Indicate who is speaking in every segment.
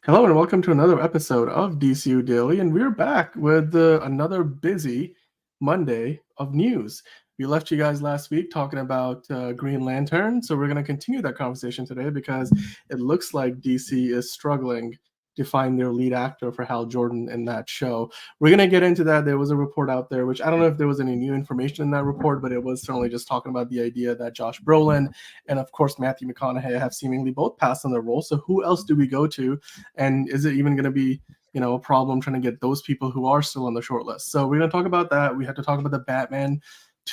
Speaker 1: Hello and welcome to another episode of DCU Daily, and we're back with another busy Monday of news. We left you guys last week talking about Green Lantern, so we're going to continue that conversation today because it looks like DC is struggling to find their lead actor for Hal Jordan in that show. We're going to get into that. There was a report out there, which I don't know if there was any new information in that report, but it was certainly just talking about the idea that Josh Brolin and, of course, Matthew McConaughey have seemingly both passed on their roles. So who else do we go to? And is it even going to be a problem trying to get those people who are still on the short list? So we're going to talk about that. We have to talk about the Batman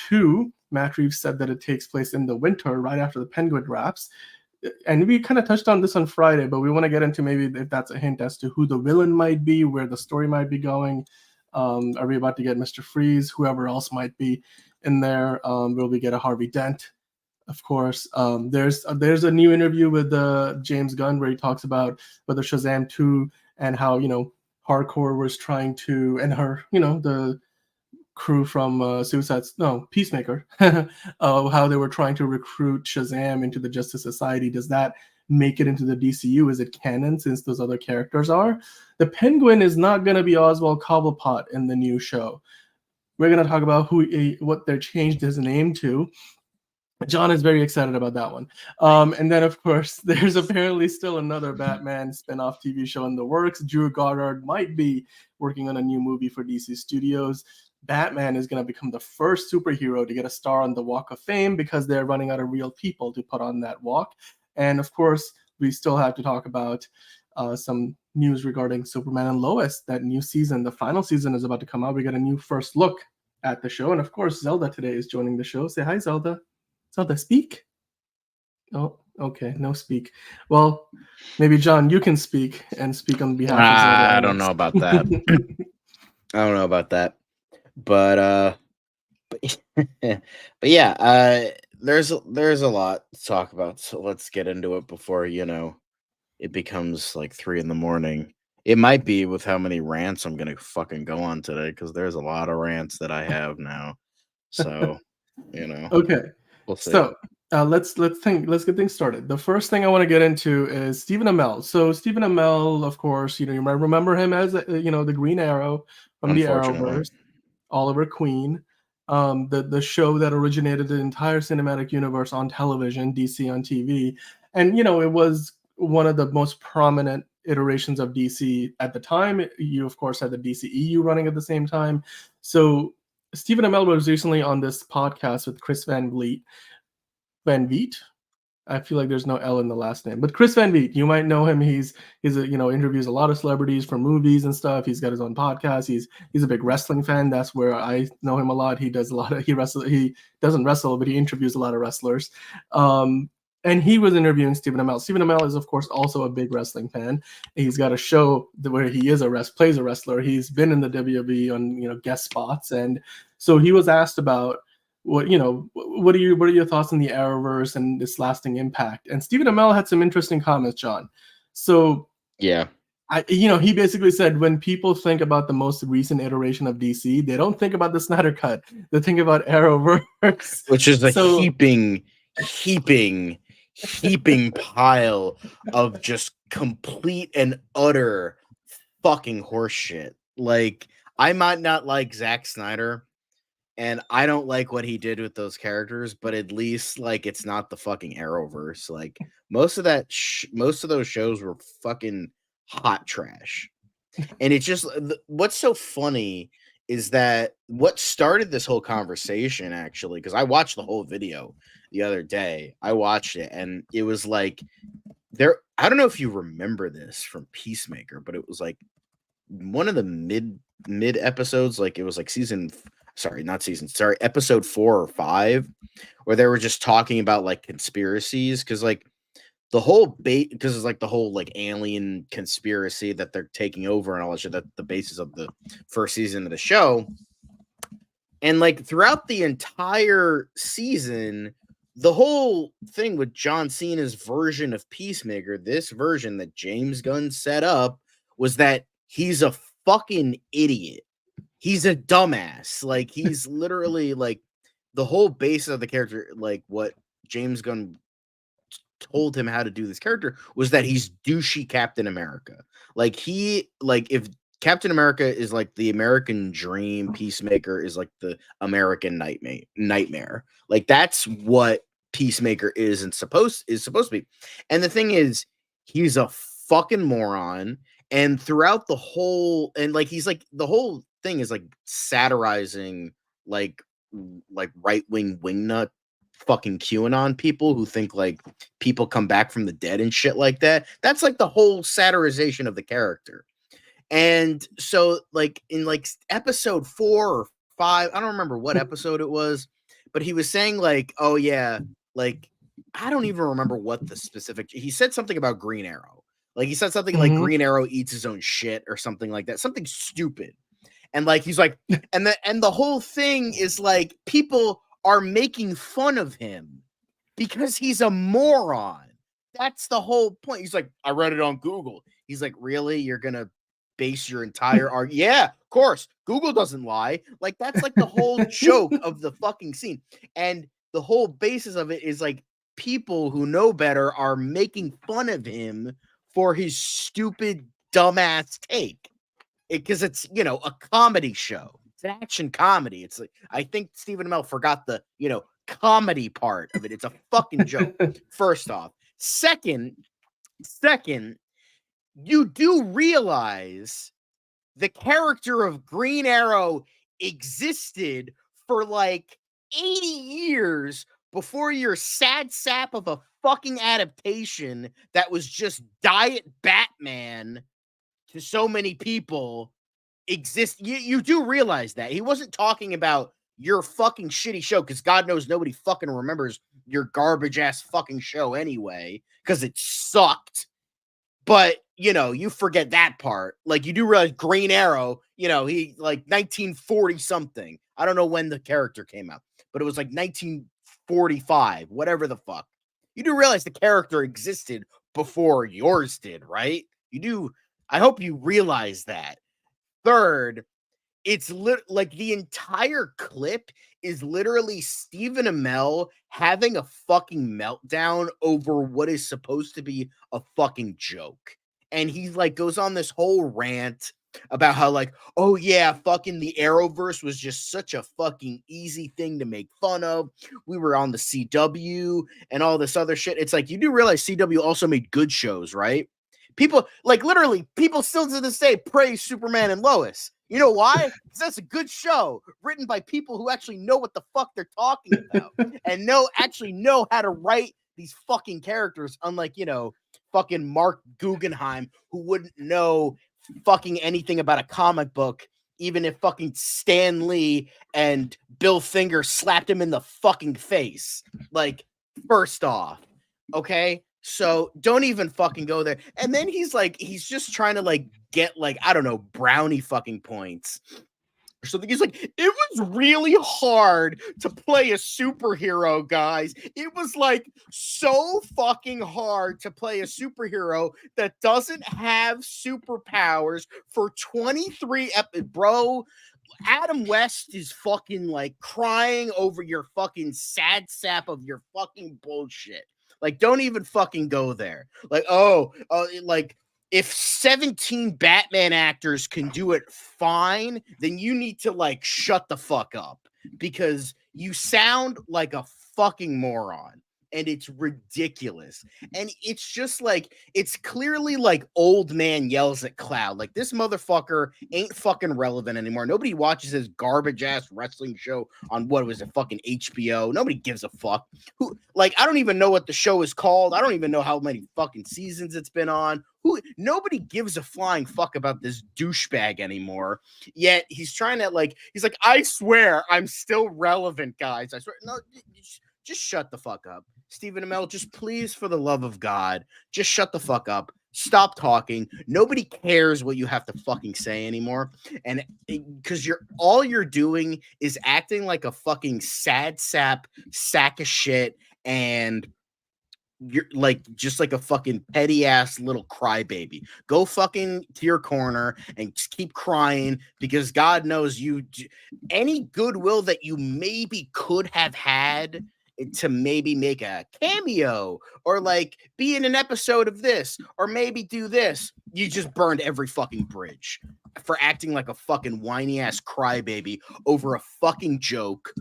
Speaker 1: 2. Matt Reeves said that it takes place in the winter, right after the Penguin wraps. And we kind of touched on this on Friday, but we want to get into maybe if that's a hint as to who the villain might be, where the story might be going. Are we about to get Mr. Freeze, whoever else might be in there? Will we get a Harvey Dent? Of course, there's a new interview with James Gunn where he talks about whether Shazam 2 and how Hardcore was trying to, and her the crew from Peacemaker, how they were trying to recruit Shazam into the Justice Society. Does that make it into the DCU? Is it canon since those other characters are? The Penguin is not going to be Oswald Cobblepot in the new show. We're going to talk about what they changed his name to. John is very excited about that one. And then, of course, there's apparently still another Batman spin-off TV show in the works. Drew Goddard might be working on a new movie for DC Studios. Batman is going to become the first superhero to get a star on the Walk of Fame because they're running out of real people to put on that walk. And, of course, we still have to talk about some news regarding Superman and Lois. That new season, the final season, is about to come out. We got a new first look at the show. And, of course, Zelda today is joining the show. Say hi, Zelda. Zelda, speak? Oh, okay, no speak. Well, maybe John, you can speak and speak on behalf of Zelda.
Speaker 2: I don't know about that. I don't know about that. But yeah, there's a lot to talk about, so let's get into it before it becomes like 3 a.m. It might be with how many rants I'm gonna fucking go on today, because there's a lot of rants that I have now. So
Speaker 1: Okay.
Speaker 2: We'll see.
Speaker 1: So let's get things started. The first thing I want to get into is Stephen Amell. So Stephen Amell, of course, you might remember him as the Green Arrow from the Arrowverse, Oliver Queen, the show that originated the entire cinematic universe on television, DC on TV, and it was one of the most prominent iterations of DC at the time. You of course had the DCEU running at the same time. So Stephen Amell was recently on this podcast with Chris Van Vliet. I feel like there's no L in the last name, but Chris Van Vliet, you might know him. He's interviews a lot of celebrities for movies and stuff. He's got his own podcast. He's a big wrestling fan. That's where I know him a lot. He does a lot of he doesn't wrestle, but he interviews a lot of wrestlers. And he was interviewing Stephen Amell. Stephen Amell is, of course, also a big wrestling fan. He's got a show where he plays a wrestler. He's been in the WWE on guest spots, and so he was asked about what are your thoughts on the Arrowverse and this lasting impact? And Stephen Amell had some interesting comments, John. So
Speaker 2: yeah,
Speaker 1: he basically said when people think about the most recent iteration of DC, they don't think about the Snyder Cut. They think about Arrowverse,
Speaker 2: which is a heaping pile of just complete and utter fucking horseshit. Like, I might not like Zack Snyder, and I don't like what he did with those characters, but at least like it's not the fucking Arrowverse. Like most of those shows were fucking hot trash. And it's just what's so funny is that what started this whole conversation, actually, because I watched the whole video the other day. I watched it, and it was like I don't know if you remember this from Peacemaker, but it was like one of the mid episodes, like it was like episode 4 or 5, where they were just talking about like conspiracies, because like the whole because it's like the whole like alien conspiracy that they're taking over and all that shit, that's the basis of the first season of the show. And like throughout the entire season, the whole thing with John Cena's version of Peacemaker, this version that James Gunn set up, was that he's a fucking idiot. He's a dumbass. Like, he's literally like the whole basis of the character, like what James Gunn told him how to do this character was that he's douchey Captain America. Like if Captain America is like the American dream, Peacemaker is like the American nightmare. Like that's what Peacemaker is supposed to be. And the thing is, he's a fucking moron. And throughout the whole, and like he's like the whole thing is like satirizing like right-wing wingnut fucking QAnon people who think like people come back from the dead and shit like that. That's like the whole satirization of the character. And so like in like episode 4 or 5, I don't remember what episode it was, but he was saying like, oh yeah, like I don't even remember what the specific, he said something about Green Arrow. Like he said something like Green Arrow eats his own shit or something like that. Something stupid. And like he's like, and the whole thing is like people are making fun of him because he's a moron. That's the whole point. He's like, I read it on Google. He's like, really? You're gonna base your entire argument? Yeah, of course. Google doesn't lie. Like that's like the whole joke of the fucking scene. And the whole basis of it is like people who know better are making fun of him for his stupid dumbass take. Because it's, you know, a comedy show. It's an action comedy. It's like, I think Stephen Amell forgot the, you know, comedy part of it. It's a fucking joke. First off. Second, you do realize the character of Green Arrow existed for like 80 years before your sad sap of a fucking adaptation that was just Diet Batman to so many people exist. You do realize that he wasn't talking about your fucking shitty show, because God knows nobody fucking remembers your garbage ass fucking show anyway, because it sucked. But you know, you forget that part. Like you do realize Green Arrow, you know, he like 1940 something. I don't know when the character came out, but it was like 1945, whatever the fuck. You do realize the character existed before yours did, right? You do. I hope you realize that. Third, it's like the entire clip is literally Stephen Amell having a fucking meltdown over what is supposed to be a fucking joke. And he like goes on this whole rant about how like, oh yeah, fucking the Arrowverse was just such a fucking easy thing to make fun of. We were on the CW and all this other shit. It's like, you do realize CW also made good shows, right? People, like literally, people still to this day praise Superman and Lois. You know why? Because that's a good show written by people who actually know what the fuck they're talking about and actually know how to write these fucking characters, unlike, you know, fucking Mark Guggenheim, who wouldn't know fucking anything about a comic book, even if fucking Stan Lee and Bill Finger slapped him in the fucking face. Like, first off, okay? So don't even fucking go there. And then he's like, he's just trying to like get like, I don't know, brownie fucking points. So he's like, it was really hard to play a superhero, guys. It was like so fucking hard to play a superhero that doesn't have superpowers for 23 bro. Adam West is fucking like crying over your fucking sad sap of your fucking bullshit. Like, don't even fucking go there. Like, like if 17 Batman actors can do it fine, then you need to like shut the fuck up, because you sound like a fucking moron. And it's ridiculous. And it's just like, it's clearly like old man yells at cloud. Like, this motherfucker ain't fucking relevant anymore. Nobody watches his garbage ass wrestling show on, what was it, fucking HBO. Nobody gives a fuck. Who, like, I don't even know what the show is called. I don't even know how many fucking seasons it's been on. Nobody gives a flying fuck about this douchebag anymore. Yet he's trying to like, he's like, I swear I'm still relevant, guys. I swear. No, just shut the fuck up. Stephen Amell, just please, for the love of God, just shut the fuck up. Stop talking. Nobody cares what you have to fucking say anymore. And because all you're doing is acting like a fucking sad sap sack of shit, and you're like just like a fucking petty ass little crybaby. Go fucking to your corner and just keep crying, because God knows any goodwill that you maybe could have had to maybe make a cameo or like be in an episode of this or maybe do this, you just burned every fucking bridge for acting like a fucking whiny ass crybaby over a fucking joke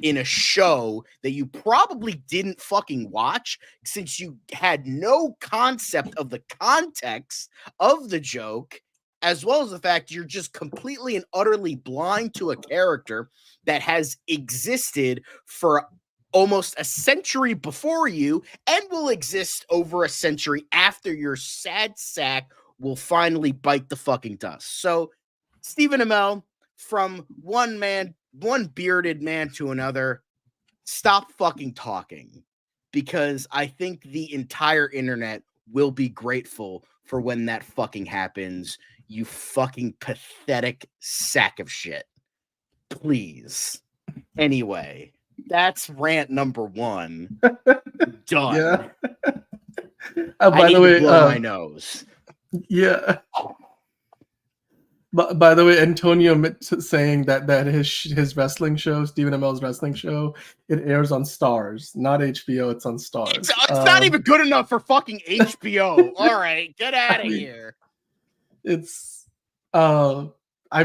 Speaker 2: in a show that you probably didn't fucking watch since you had no concept of the context of the joke, as well as the fact you're just completely and utterly blind to a character that has existed for almost a century before you and will exist over a century after your sad sack will finally bite the fucking dust. So, Stephen Amell, from one bearded man to another, stop fucking talking, because I think the entire internet will be grateful for when that fucking happens. You fucking pathetic sack of shit. Please. Anyway, that's rant number 1. Done.
Speaker 1: Yeah.
Speaker 2: I
Speaker 1: By
Speaker 2: need
Speaker 1: the way,
Speaker 2: to blow my nose.
Speaker 1: Yeah. But by the way, Antonio saying that his wrestling show, Stephen Amell's wrestling show, it airs on Stars, not HBO. It's on Stars.
Speaker 2: It's not even good enough for fucking HBO. All right, get out of here.
Speaker 1: It's, I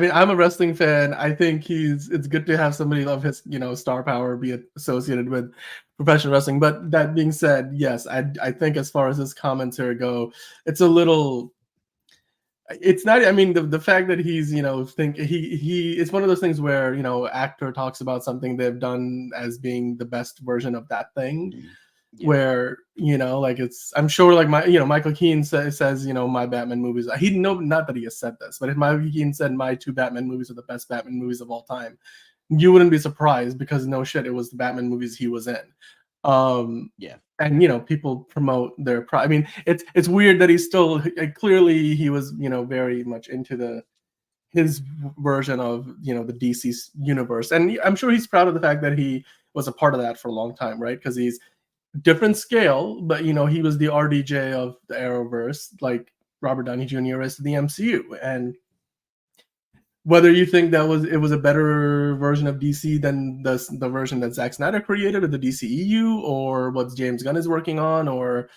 Speaker 1: mean, I'm a wrestling fan. I think it's good to have somebody of his, star power be associated with professional wrestling. But that being said, yes, I think as far as his comments here go, it's a little. It's not. I mean, the fact that he's it's one of those things where actor talks about something they've done as being the best version of that thing, where like I'm sure like Michael Keaton says my Batman movies. Not that he has said this, but if Michael Keaton said my 2 Batman movies are the best Batman movies of all time, you wouldn't be surprised because no shit, it was the Batman movies he was in. And people promote their I mean, it's weird that he's still clearly he was very much into his version of the DC universe, and I'm sure he's proud of the fact that he was a part of that for a long time, right? Because he's different scale, but he was the RDJ of the Arrowverse, like Robert Downey Jr. is to the MCU, and whether you think it was a better version of DC than the version that Zack Snyder created or the DCEU, or what James Gunn is working on, or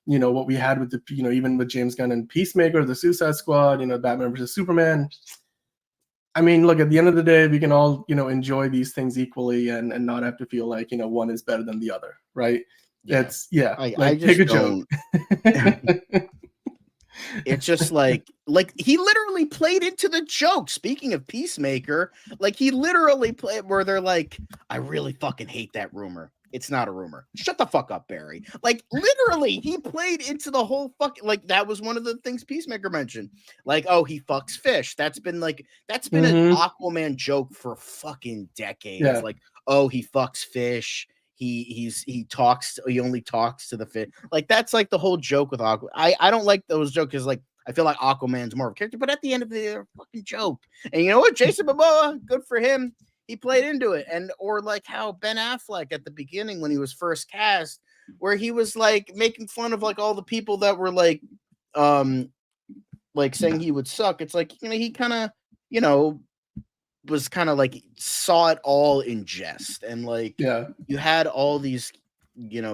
Speaker 1: what we had with the even with James Gunn and Peacemaker, the Suicide Squad, Batman versus Superman. I mean, look, at the end of the day, we can all enjoy these things equally and not have to feel like one is better than the other, right?
Speaker 2: I
Speaker 1: take a joke.
Speaker 2: It's just like he literally played into the joke. Speaking of Peacemaker, like he literally played where they're like, I really fucking hate that rumor. It's not a rumor. Shut the fuck up, Barry. Like literally he played into the whole fucking, like that was one of the things Peacemaker mentioned. Like, oh, he fucks fish. That's been an Aquaman joke for fucking decades.
Speaker 1: Yeah.
Speaker 2: Like, oh, he fucks fish. He only talks to the fish. Like that's like the whole joke with Aquaman. I don't like those jokes because like I feel like Aquaman's more of a character, but at the end of the day, they're a fucking joke. And you know what? Jason Momoa, good for him. He played into it. Or like how Ben Affleck at the beginning when he was first cast, where he was like making fun of like all the people that were like saying he would suck. It's like, he kind of, was kind of like saw it all in jest, and like you had all these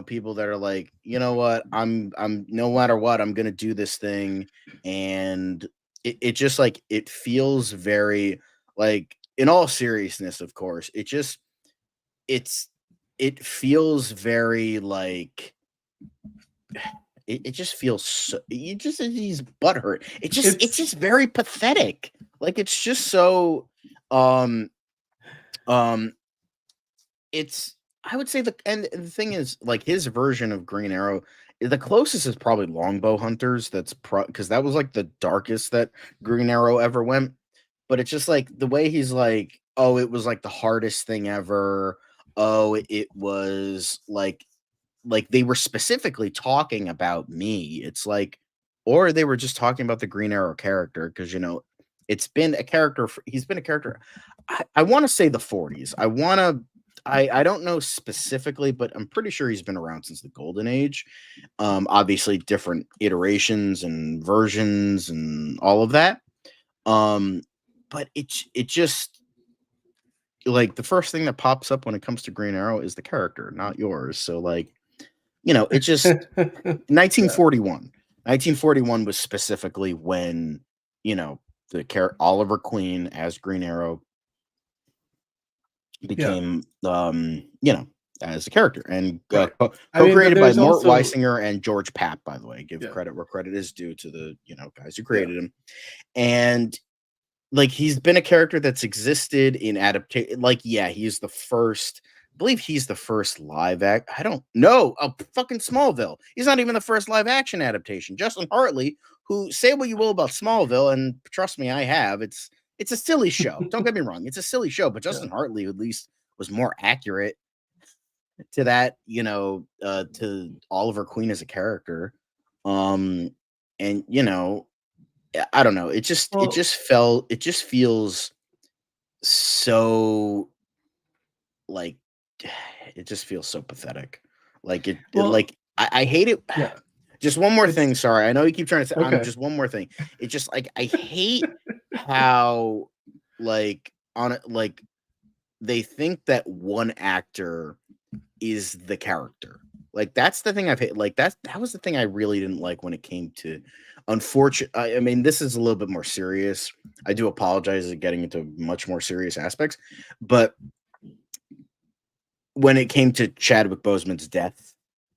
Speaker 2: people that are like, you know what, I'm no matter what, I'm gonna do this thing, and it just like it feels very like, in all seriousness, of course, it feels very like it just feels so, he's butthurt. It's just very pathetic. Like it's just so it's, I would say and the thing is, like his version of Green Arrow, the closest is probably Longbow Hunters. That's because that was like the darkest that Green Arrow ever went. But it's just like the way he's like, oh, it was like the hardest thing ever. Oh, it was like they were specifically talking about me. It's like, or they were just talking about the Green Arrow character because it's been a character. He's been a character. I want to say the 40s. I don't know specifically, but I'm pretty sure he's been around since the Golden Age. Obviously, different iterations and versions and all of that. But it just like the first thing that pops up when it comes to Green Arrow is the character, not yours. So like, you know, it just 1941. 1941 was specifically when, you know, the Oliver Queen as Green Arrow
Speaker 1: Yeah.
Speaker 2: became, you know, as a character, and
Speaker 1: Right. I mean, but
Speaker 2: co-created by
Speaker 1: there's
Speaker 2: Mort
Speaker 1: also
Speaker 2: Weisinger and George Papp. By the way, give
Speaker 1: yeah,
Speaker 2: credit where credit is due to the, you know, guys who
Speaker 1: yeah,
Speaker 2: created him. And like he's been a character that's existed in adaptation. Like, yeah, he's the first. I believe he's the first live act. I don't know. Fucking Smallville. He's not even the first live action adaptation. Justin Hartley, who, say what you will about Smallville, and trust me, I have. It's a silly show. Don't get me wrong. It's a silly show, but
Speaker 1: yeah.
Speaker 2: Justin Hartley at least was more accurate to that, you know, to Oliver Queen as a character. And you know, I don't know.
Speaker 1: Well,
Speaker 2: It just feels so like it just feels so pathetic. Like
Speaker 1: well,
Speaker 2: I hate it.
Speaker 1: yeah.
Speaker 2: Just one more
Speaker 1: It's
Speaker 2: thing. Sorry, I know you keep trying to say. I'm
Speaker 1: okay.
Speaker 2: just one more thing. It's just like I hate how like on it like they think that one actor is the character. Like that's the thing I've hit. Like that was the thing I really didn't like when it came to. Unfortunate. I mean, this is a little bit more serious. I do apologize for getting into much more serious aspects, but when it came to Chadwick Boseman's death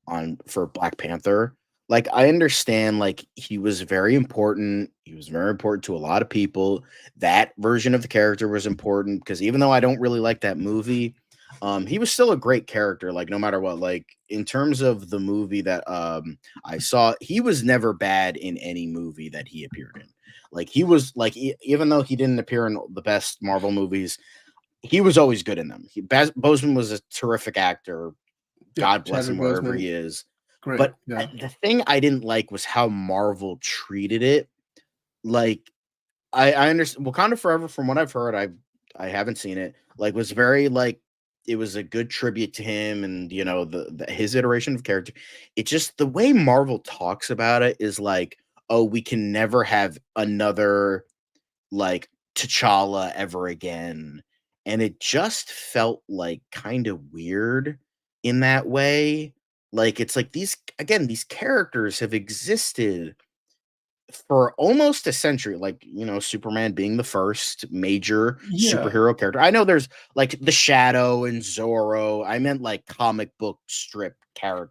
Speaker 2: on for Black Panther, like I understand, like he was very important. He was very important to a lot of people. That version of the character was important because even though I don't really like that movie, he was still a great character. Like no matter what, like in terms of the movie that I saw, he was never bad in any movie that he appeared in. Like he was like even though he didn't appear in the best Marvel movies, he was always good in them. Boseman was a terrific actor.
Speaker 1: Yeah,
Speaker 2: God bless
Speaker 1: Chadwick
Speaker 2: him wherever he
Speaker 1: Boseman,
Speaker 2: is.
Speaker 1: great.
Speaker 2: But
Speaker 1: Yeah.
Speaker 2: the thing I didn't like was how Marvel treated it. Like I understand Wakanda Forever, from what I've heard, I haven't seen it. Like was very like it was a good tribute to him and you know the his iteration of character. It just the way Marvel talks about it is like, oh, we can never have another like T'Challa ever again. And it just felt like kind of weird in that way. Like it's like these characters have existed for almost a century, like you know, Superman being the first major
Speaker 1: Yeah.
Speaker 2: superhero character. I know there's like the Shadow and Zorro. I meant like comic book strip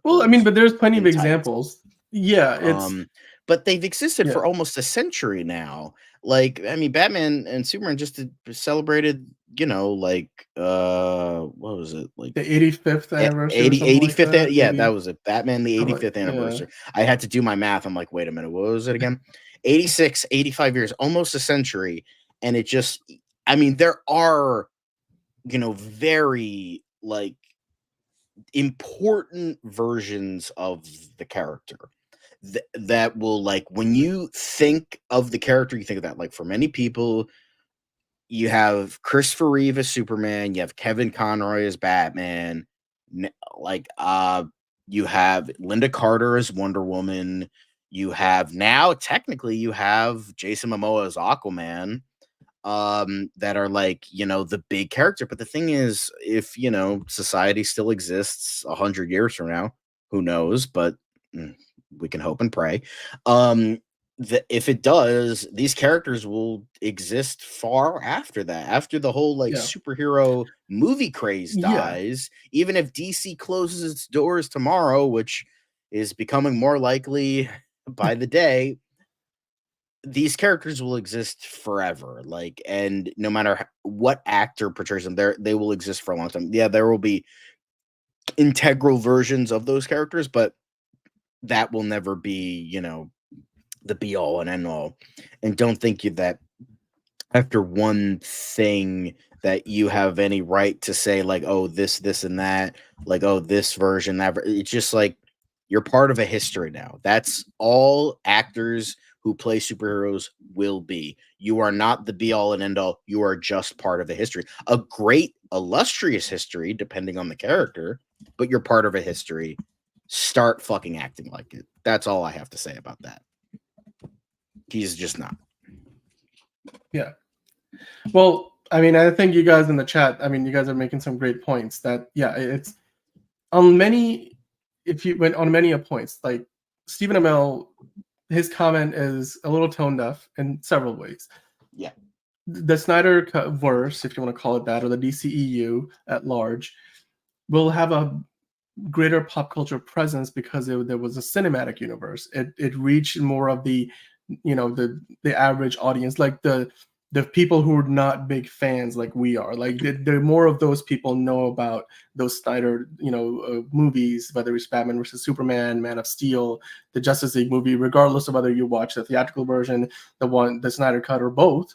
Speaker 1: Well, I mean,
Speaker 2: characters
Speaker 1: but there's plenty of
Speaker 2: in titles.
Speaker 1: examples. Yeah, it's
Speaker 2: Um, but they've existed
Speaker 1: yeah,
Speaker 2: for almost a century now. Like, I mean, Batman and Superman celebrated, you know, like what was it? Like
Speaker 1: the 85th anniversary or
Speaker 2: 80,
Speaker 1: something like
Speaker 2: 85th
Speaker 1: that.
Speaker 2: yeah, that
Speaker 1: 80
Speaker 2: was it. Batman the
Speaker 1: something like
Speaker 2: 85th
Speaker 1: yeah.
Speaker 2: anniversary. I had to do my math. I'm like, wait a minute, what was it again? 86, 85 years, almost a century. And it just I mean, there are, you know, very like important versions of the character that will like when you think of the character, you think of that. Like for many people, you have Christopher Reeve as Superman, you have Kevin Conroy as Batman, like you have Linda Carter as Wonder Woman, you have now technically you have Jason Momoa as Aquaman, that are like you know the big character. But the thing is, if you know society still exists 100 years from now, who knows, but mm, we can hope and pray. If it does, these characters will exist far after that, after the whole like
Speaker 1: Yeah.
Speaker 2: superhero movie craze
Speaker 1: Yeah.
Speaker 2: dies. Even if DC closes its doors tomorrow, which is becoming more likely by the day, these characters will exist forever. Like, and no matter what actor portrays them, they will exist for a long time. Yeah, there will be integral versions of those characters, but that will never be, you know, the be all and end all. And don't think you that after one thing that you have any right to say like, oh, this and that, like, oh, this version, that it's just like you're part of a history now. That's all actors who play superheroes will be. You are not the be all and end all. You are just part of a history, a great illustrious history depending on the character, but you're part of a history. Start fucking acting like it. That's all I have to say about that. He's just not.
Speaker 1: Yeah. Well, I mean, I think you guys in the chat, I mean, you guys are making some great points that, yeah, it's on many, if you went on many of points, like Stephen Amell, his comment is a little tone deaf in several ways.
Speaker 2: Yeah.
Speaker 1: The Snyder verse, if you want to call it that, or the DCEU at large, will have a greater pop culture presence because there was a cinematic universe. It reached more of the, the average audience, like the people who are not big fans like we are. Like the more of those people know about those Snyder, movies, whether it's Batman versus Superman, Man of Steel, the Justice League movie, regardless of whether you watch the theatrical version, the Snyder cut, or both.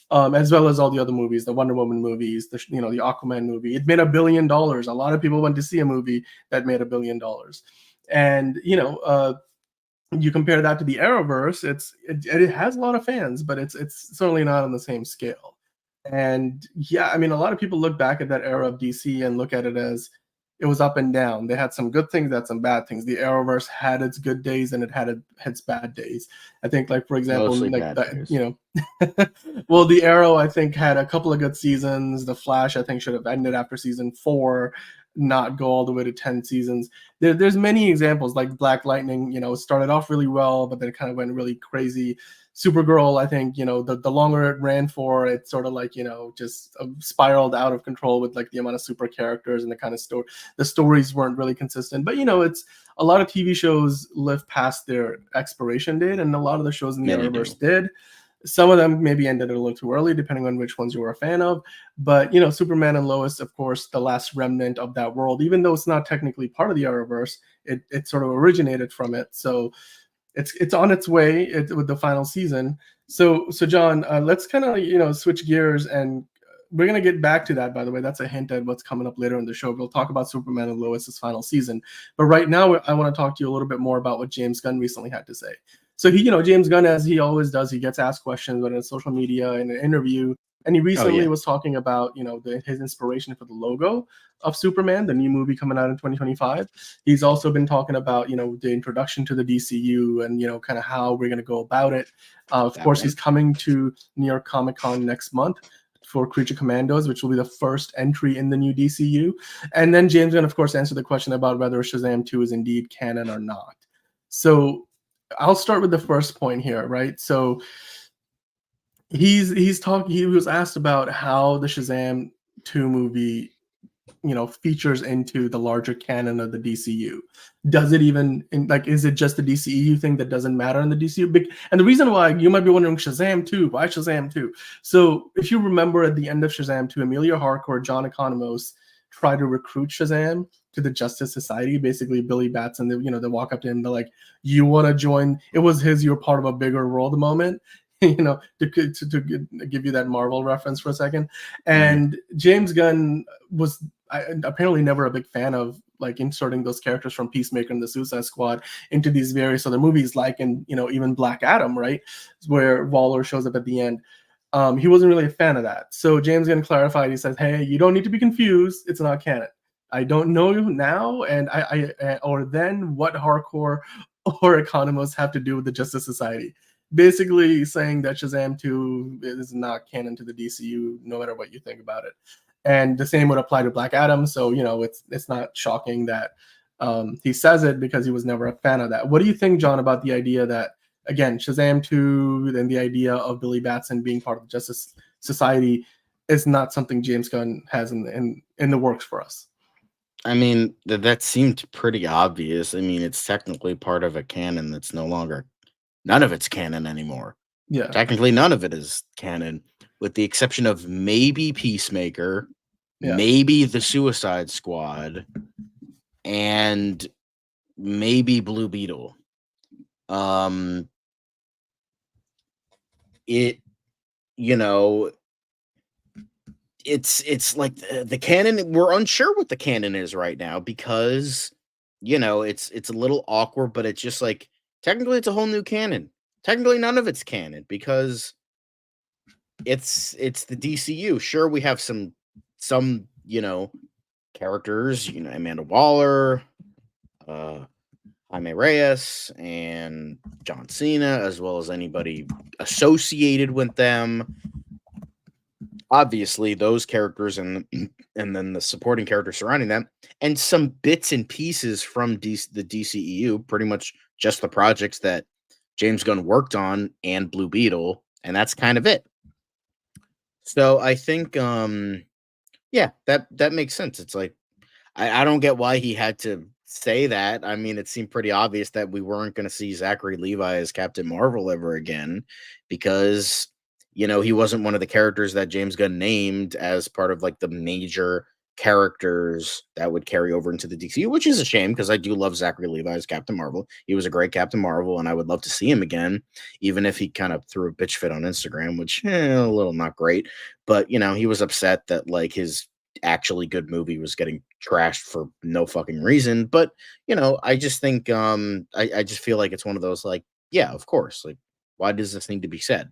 Speaker 1: As well as all the other movies, the Wonder Woman movies, the Aquaman movie. It made $1 billion. A lot of people went to see a movie that made $1 billion, and you compare that to the Arrowverse. It has a lot of fans, but it's certainly not on the same scale. And yeah, I mean, a lot of people look back at that era of DC and look at it as it was up and down. They had some good things, they had some bad things. The Arrowverse had its good days and it had its bad days. I think, like, for example,
Speaker 2: Mostly
Speaker 1: like
Speaker 2: bad days.
Speaker 1: well, the Arrow, I think, had a couple of good seasons. The Flash, I think, should have ended after season 4, not go all the way to 10 seasons. There's many examples, like Black Lightning, started off really well, but then it kind of went really crazy. Supergirl, I think, the longer it ran for, it sort of like, just spiraled out of control with like the amount of super characters and the kind of story. The stories weren't really consistent, but it's a lot of TV shows live past their expiration date, and a lot of the shows in the Arrowverse did. Some of them maybe ended a little too early, depending on which ones you were a fan of. But, Superman and Lois, of course, the last remnant of that world, even though it's not technically part of the Arrowverse, it sort of originated from it. So it's on its way with the final season. So John, let's kind of, switch gears, and we're going to get back to that, by the way. That's a hint at what's coming up later in the show. We'll talk about Superman and Lois's final season. But right now, I want to talk to you a little bit more about what James Gunn recently had to say. So James Gunn, as he always does, he gets asked questions on his social media, in an interview, and he recently was talking about, his inspiration for the logo of Superman, the new movie coming out in 2025. He's also been talking about, the introduction to the DCU and, kind of how we're going to go about it. Of course, he's coming to New York Comic Con next month for Creature Commandos, which will be the first entry in the new DCU. And then James Gunn, of course, answered the question about whether Shazam 2 is indeed canon or not. So I'll start with the first point here, right? So he was asked about how the Shazam 2 movie, features into the larger canon of the DCU. Does it even, is it just the DCEU thing that doesn't matter in the DCU? And the reason why, you might be wondering, Shazam 2, why Shazam 2? So if you remember, at the end of Shazam 2, Amelia Harcourt, John Economos tried to recruit Shazam to the Justice Society. Basically, Billy Batson, they walk up to him, they're like, you want to join? It was you're part of a bigger world moment. To give you that Marvel reference for a second. And James Gunn was apparently never a big fan of inserting those characters from Peacemaker and the Suicide Squad into these various other movies, like in even Black Adam, right, where Waller shows up at the end. He wasn't really a fan of that. So James Gunn clarified. He says, hey, you don't need to be confused. It's not canon. I don't know now, and or then what Hardcore or Economos have to do with the Justice Society. Basically saying that Shazam 2 is not canon to the DCU, no matter what you think about it. And the same would apply to Black Adam. So, it's not shocking that he says it, because he was never a fan of that. What do you think, John, about the idea that, again, Shazam 2 and the idea of Billy Batson being part of the Justice Society is not something James Gunn has in the works for us?
Speaker 2: I mean, that seemed pretty obvious. I mean, it's technically part of a canon that's none of it's canon anymore.
Speaker 1: Yeah.
Speaker 2: Technically, none of it is canon, with the exception of maybe Peacemaker, maybe the Suicide Squad, and maybe Blue Beetle. It's like the canon. We're unsure what the canon is right now, because it's a little awkward, but it's just like, technically it's a whole new canon. Technically none of it's canon, because it's the DCU. Sure, we have some characters, Amanda Waller, Jaime Reyes, and John Cena, as well as anybody associated with them. obviously those characters and then the supporting characters surrounding them, and some bits and pieces from the DCEU, pretty much just the projects that James Gunn worked on and Blue Beetle, and that's kind of it. So I think yeah, that makes sense. It's like I don't get why he had to say that. I mean, it seemed pretty obvious that we weren't going to see Zachary Levi as Captain Marvel ever again, because he wasn't one of the characters that James Gunn named as part of like the major characters that would carry over into the DCU, which is a shame because I do love Zachary Levi as Captain Marvel. He was a great Captain Marvel, and I would love to see him again, even if he kind of threw a bitch fit on Instagram, which a little not great. But he was upset that like his actually good movie was getting trashed for no fucking reason. But I just think I just feel like it's one of those like, yeah, of course, like why does this need to be said?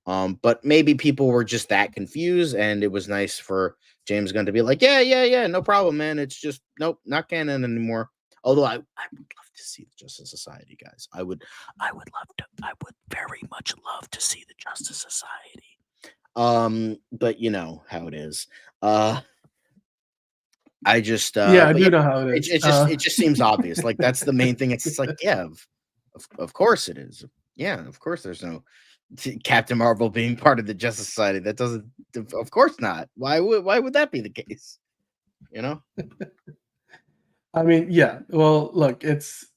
Speaker 2: But maybe people were just that confused, and it was nice for James Gunn to be like, yeah, no problem, man. It's just nope, not canon anymore. Although I would love to see the Justice Society, guys. I would very much love to see the Justice Society. But you know how it is. I just
Speaker 1: Yeah, I
Speaker 2: but
Speaker 1: do
Speaker 2: yeah,
Speaker 1: know how it is.
Speaker 2: it just seems obvious. Like that's the main thing. It's just like, yeah, of course it is. Yeah, of course there's no Captain Marvel being part of the Justice Society. That doesn't, of course not. Why would that be the case?
Speaker 1: I mean, yeah. Well, look, it's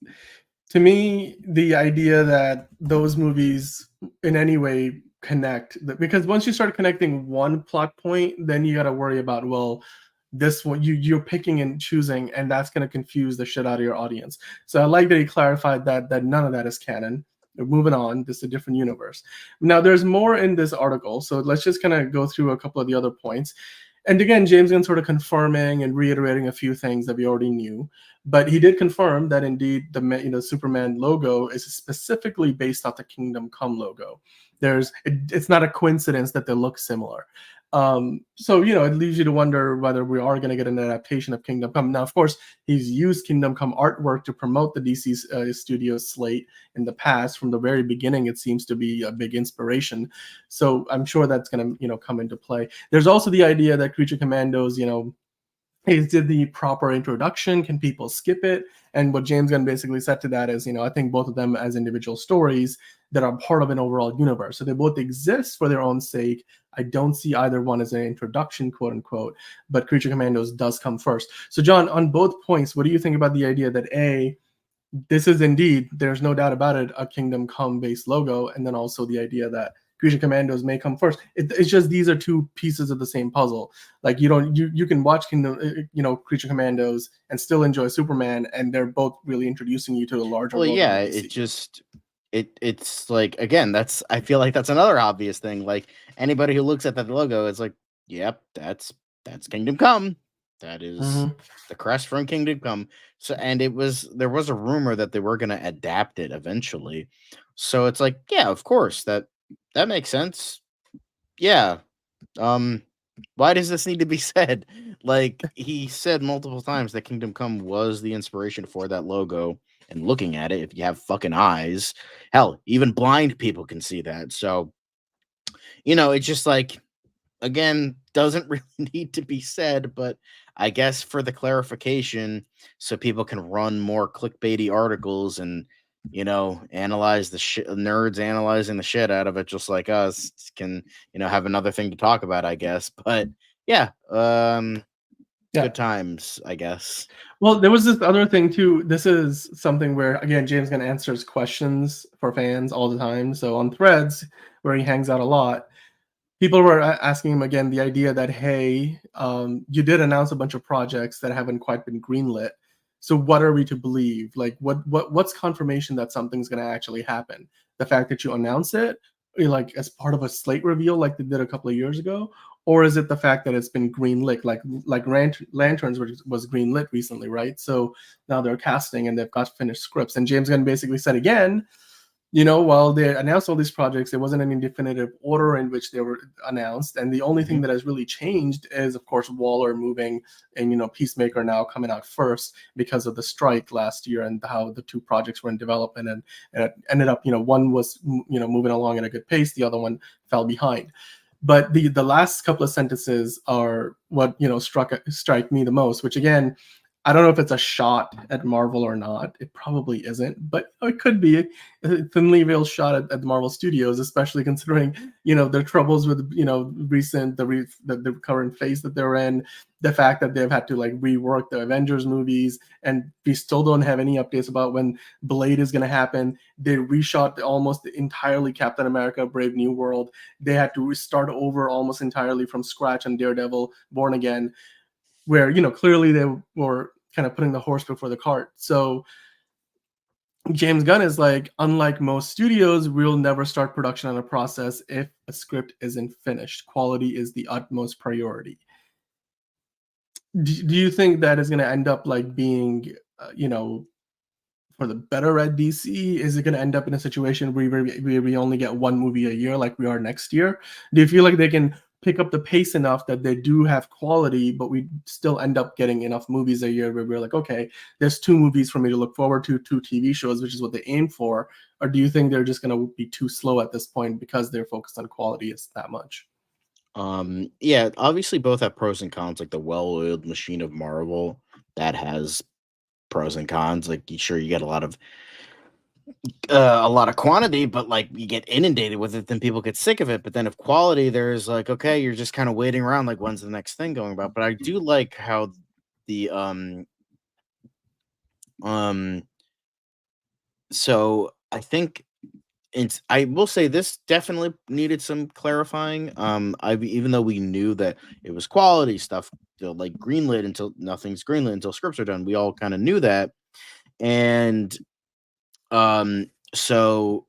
Speaker 1: to me the idea that those movies in any way connect, because once you start connecting one plot point, then you got to worry about, well, this one you're picking and choosing, and that's going to confuse the shit out of your audience. So I like that he clarified that none of that is canon. We're moving on. This is a different universe. Now there's more in this article, so let's just kind of go through a couple of the other points. And again, James Gunn sort of confirming and reiterating a few things that we already knew, but he did confirm that indeed the Superman logo is specifically based off the Kingdom Come logo. It's not a coincidence that they look similar. So it leaves you to wonder whether we are going to get an adaptation of Kingdom Come. Now, of course, he's used Kingdom Come artwork to promote the DC Studios slate in the past. From the very beginning, it seems to be a big inspiration. So I'm sure that's going to come into play. There's also the idea that Creature Commandos, is it the proper introduction? Can people skip it? And what James Gunn basically said to that is, I think both of them as individual stories that are part of an overall universe. So they both exist for their own sake. I don't see either one as an introduction, quote unquote, but Creature Commandos does come first. So John, on both points, what do you think about the idea that this is indeed, there's no doubt about it, a Kingdom Come based logo, and then also the idea that Creature Commandos may come first. It's just these are two pieces of the same puzzle. Like you can watch Creature Commandos and still enjoy Superman, and they're both really introducing you to the larger
Speaker 2: well,
Speaker 1: world.
Speaker 2: yeah, it just it's like, again, I feel like that's another obvious thing. Like anybody who looks at that logo, it's like, yep, that's Kingdom Come. That is the crest from Kingdom Come. So, and there was a rumor that they were going to adapt it eventually. So it's like, yeah, of course that makes sense. Yeah. Why does this need to be said? Like he said multiple times that Kingdom Come was the inspiration for that logo. And looking at it, if you have fucking eyes, hell, even blind people can see that. So, it's just like, again, doesn't really need to be said, but I guess for the clarification, so people can run more clickbaity articles and, analyze the shit, nerds analyzing the shit out of it, just like us can, have another thing to talk about, I guess. But yeah, good times, I guess.
Speaker 1: Well, there was this other thing too. This is something where, again, James Gunn answers questions for fans all the time. So on Threads, where he hangs out a lot, people were asking him again the idea that, hey, you did announce a bunch of projects that haven't quite been greenlit. So what are we to believe? Like, what's confirmation that something's going to actually happen? The fact that you announce it, like as part of a slate reveal, like they did a couple of years ago, or is it the fact that it's been greenlit, like Lanterns was greenlit recently, right? So now they're casting and they've got finished scripts. And James Gunn basically said again, while they announced all these projects, there wasn't any definitive order in which they were announced. And the only thing that has really changed is, of course, Waller moving and, Peacemaker now coming out first because of the strike last year and how the two projects were in development. And it ended up, one was, moving along at a good pace. The other one fell behind. But the last couple of sentences are what strike me the most, which again, I don't know if it's a shot at Marvel or not. It probably isn't, but it could be a thinly veiled shot at the Marvel Studios, especially considering their troubles with the current phase that they're in, the fact that they've had to like rework the Avengers movies, and we still don't have any updates about when Blade is going to happen. They reshot almost entirely Captain America: Brave New World. They had to restart over almost entirely from scratch on Daredevil: Born Again, where clearly they were kind of putting the horse before the cart. So James Gunn is like, unlike most studios, we'll never start production on a process if a script isn't finished. Quality is the utmost priority. Do you think that is going to end up like being for the better at DC? Is it going to end up in a situation where we only get one movie a year like we are next year? Do you feel like they can pick up the pace enough that they do have quality, but we still end up getting enough movies a year where we're like, okay, there's 2 movies for me to look forward to, 2 TV shows, which is what they aim for? Or do you think they're just going to be too slow at this point because they're focused on quality is that much?
Speaker 2: Yeah, obviously both have pros and cons. Like the well-oiled machine of Marvel, that has pros and cons. Like, sure, you get a lot of quantity, but like you get inundated with it, then people get sick of it. But then if quality, there's like, okay, you're just kind of waiting around, like, when's the next thing going about? But I do like how the so I think I will say this definitely needed some clarifying. Even though we knew that it was quality stuff, like greenlit until nothing's greenlit until scripts are done. We all kind of knew that. And so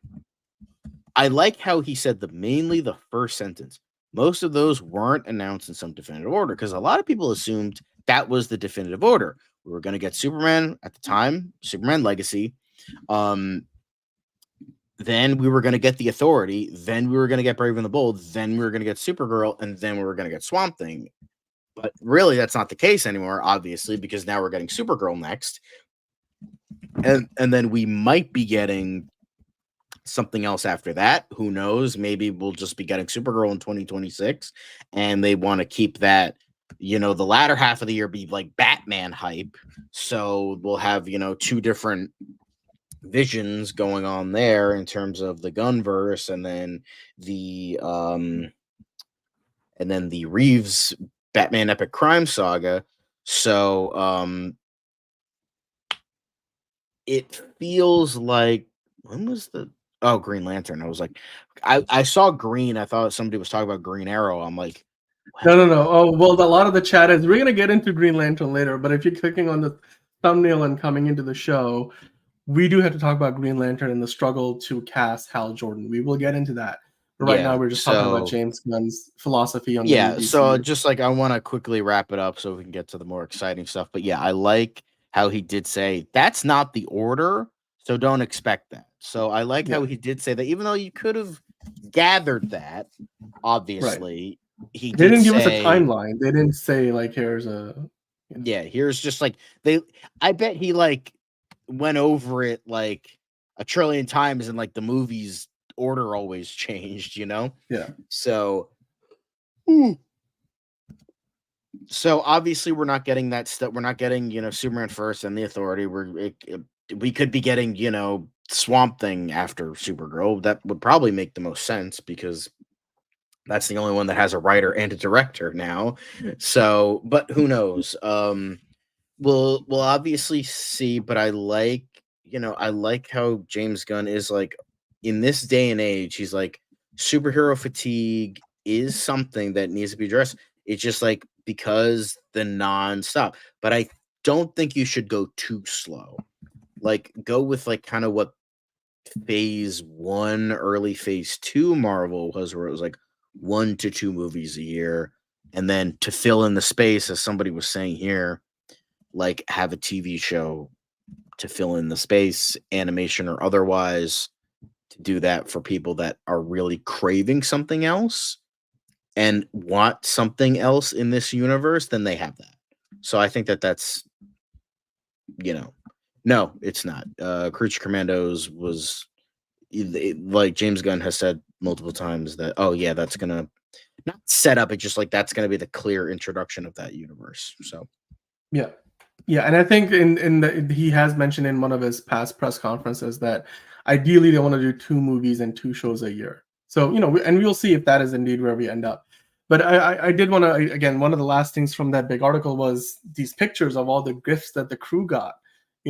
Speaker 2: I like how he said mainly the first sentence. Most of those weren't announced in some definitive order, because a lot of people assumed that was the definitive order. We were going to get Superman at the time, Superman Legacy. Then we were going to get The Authority. Then we were going to get Brave and the Bold. Then we were going to get Supergirl. And then we were going to get Swamp Thing. But really, that's not the case anymore, obviously, because now we're getting Supergirl next. And then we might be getting something else after that. Who knows? Maybe we'll just be getting Supergirl in 2026. And they want to keep that, the latter half of the year be like Batman hype. So we'll have, 2 different visions going on there in terms of the Gunverse, and then the Reeves Batman Epic Crime Saga. So it feels like, when was Green Lantern? I was like, I saw green. I thought somebody was talking about Green Arrow. I'm like,
Speaker 1: what? No. Oh, well, a lot of the chat is, we're going to get into Green Lantern later, but if you're clicking on the thumbnail and coming into the show, we do have to talk about Green Lantern and the struggle to cast Hal Jordan. We will get into that. But right now, we're just talking about James Gunn's philosophy on the DCU.
Speaker 2: So just like, I want to quickly wrap it up so we can get to the more exciting stuff. But yeah, I like how he did say that's not the order, so don't expect that. So I like how he did say that, even though you could have gathered that, obviously,
Speaker 1: they didn't give us a timeline. They didn't say like, here's a
Speaker 2: here's just like I bet he like went over it like a trillion times, and like the movie's order always changed, so obviously we're not getting that stuff. We're not getting Superman first and The Authority. We could be getting Swamp Thing after Supergirl. That would probably make the most sense, because that's the only one that has a writer and a director now. So, but who knows? We'll obviously see. But I like how James Gunn is like, in this day and age, he's like, superhero fatigue is something that needs to be addressed. It's just like, because the nonstop. But I don't think you should go too slow. Like, go with like kind of what phase 1, early phase 2 Marvel was, where it was like 1 to 2 movies a year, and then to fill in the space, as somebody was saying here, like have a TV show to fill in the space, animation or otherwise, to do that for people that are really craving something else and want something else in this universe. Then they have that. So I think that's no, it's not. Creature Commandos was like James Gunn has said multiple times that, that's gonna not set up. It's just like that's going to be the clear introduction of that universe. So
Speaker 1: Yeah. Yeah, and I think he has mentioned in one of his past press conferences that ideally they want to do 2 movies and 2 shows a year. So, and we'll see if that is indeed where we end up. But I did want to, again, one of the last things from that big article was these pictures of all the gifts that the crew got.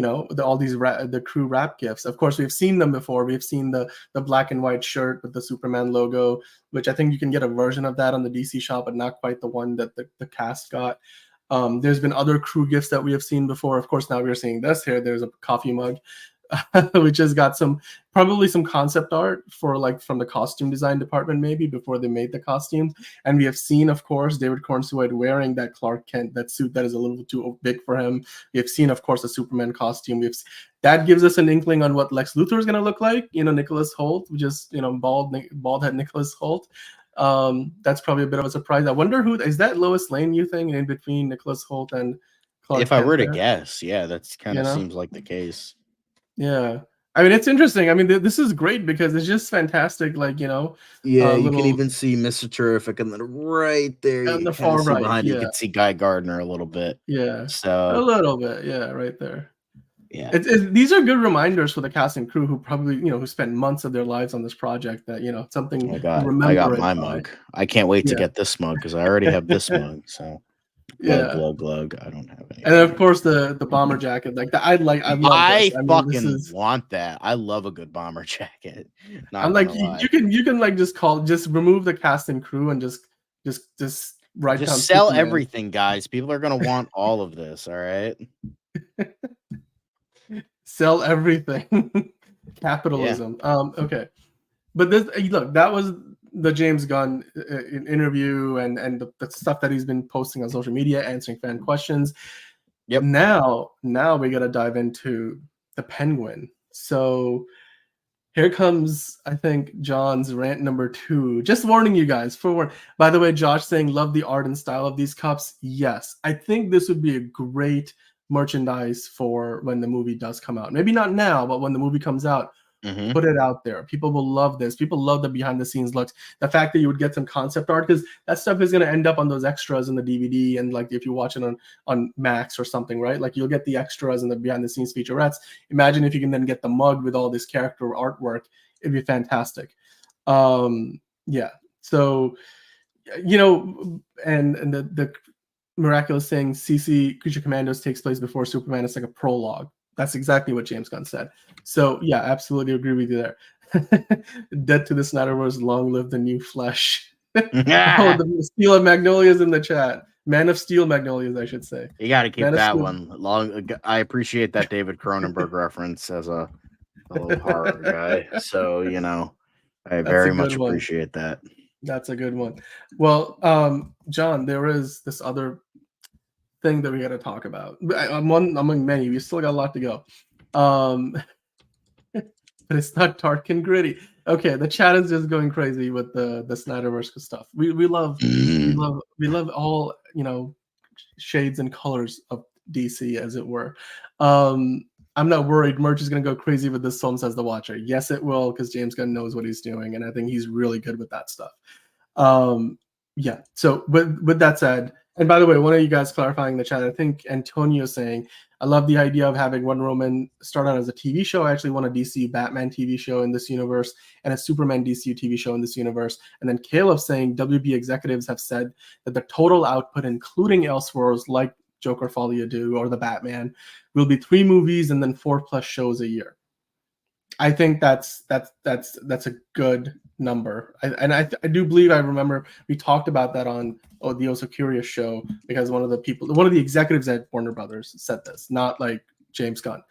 Speaker 1: All these the crew wrap gifts. Of course, we've seen them before. We've seen the black and white shirt with the Superman logo, which I think you can get a version of that on the DC shop, but not quite the one that the cast got. There's been other crew gifts that we have seen before. Of course, now we're seeing this here. There's a coffee mug, which has got probably some concept art for from the costume design department, maybe before they made the costumes. And we have seen, of course, David Cornswet wearing that Clark Kent, that suit that is a little too big for him. We have seen, of course, a Superman costume. That gives us an inkling on what Lex Luthor is going to look like. Nicholas Hoult, which is bald head Nicholas Hoult. That's probably a bit of a surprise. I wonder who is that Lois Lane, you think, in between Nicholas Hoult and Clark
Speaker 2: if
Speaker 1: Kent
Speaker 2: I were to
Speaker 1: there?
Speaker 2: guess, yeah, that's kind of seems like the case.
Speaker 1: Yeah. I mean, it's interesting. I mean, this is great because it's just fantastic.
Speaker 2: Yeah, you can even see Mr. Terrific, and then right there,
Speaker 1: on
Speaker 2: you
Speaker 1: the
Speaker 2: can kind
Speaker 1: far
Speaker 2: of see
Speaker 1: right.
Speaker 2: behind
Speaker 1: Yeah.
Speaker 2: you can see Guy Gardner a little bit.
Speaker 1: Yeah.
Speaker 2: So
Speaker 1: A little bit. Yeah, right there.
Speaker 2: yeah.
Speaker 1: These are good reminders for the cast and crew who probably, who spent months of their lives on this project that, something
Speaker 2: I
Speaker 1: remember
Speaker 2: got
Speaker 1: it
Speaker 2: my
Speaker 1: by.
Speaker 2: mug. I can't wait to
Speaker 1: Yeah.
Speaker 2: get this mug because I already have this mug. So
Speaker 1: Yeah.
Speaker 2: glug. I don't have any.
Speaker 1: And then, of course, the bomber jacket, like that. I love this. I mean,
Speaker 2: fucking want that. I love a good bomber jacket. Not
Speaker 1: I'm
Speaker 2: gonna
Speaker 1: like,
Speaker 2: lie.
Speaker 1: you can like just remove the cast and crew and just write down
Speaker 2: Just sell
Speaker 1: Superman.
Speaker 2: everything, guys. People are gonna want all of this. All right.
Speaker 1: Sell everything. Capitalism. Okay. But this, look, that was the James Gunn interview and the stuff that he's been posting on social media, answering fan questions.
Speaker 2: Yep.
Speaker 1: Now we got to dive into the Penguin. So here comes, I think, John's rant number 2. Just warning you guys. By the way, Josh saying, love the art and style of these cups. Yes, I think this would be a great merchandise for when the movie does come out. Maybe not now, but when the movie comes out, put it out there. People will love this. People love the behind the scenes looks. The fact that you would get some concept art, because that stuff is going to end up on those extras in the DVD, and like if you watch it on Max or something, right? Like you'll get the extras and the behind the scenes featurettes. Imagine if you can then get the mug with all this character artwork. It'd be fantastic. Yeah. So, and the miraculous thing, CC Creature Commandos takes place before Superman. It's like a prologue. That's exactly what James Gunn said. So yeah, absolutely agree with you there. Dead to the Snyderverse, long live the new flesh. Oh, the Steel of Magnolias in the chat. Man of Steel Magnolias, I should say.
Speaker 2: You got to keep that one long. I appreciate that David Cronenberg reference as a fellow horror guy. So I very much appreciate that.
Speaker 1: That's a good one. Well, John, there is this other thing that we got to talk about. I'm among many. We still got a lot to go. But it's not dark and gritty. Okay, the chat is just going crazy with the Snyderverse stuff. We love all shades and colors of DC, as it were. I'm not worried. Merch is going to go crazy with this film, says the Watcher. Yes, it will, because James Gunn knows what he's doing, and I think he's really good with that stuff. Yeah. So with that said, and by the way, one of you guys clarifying in the chat, I think Antonio saying, I love the idea of having Wonder Woman start out as a TV show. I actually want a DCU Batman TV show in this universe and a Superman DCU TV show in this universe. And then Caleb saying, WB executives have said that the total output, including Elseworlds like Joker Folie à Deux or the Batman, will be 3 movies and then 4+ shows a year. I think that's a good number. I do believe I remember we talked about that on the Oh So Curious show, because one of the executives at Warner Brothers said this, not like James Gunn.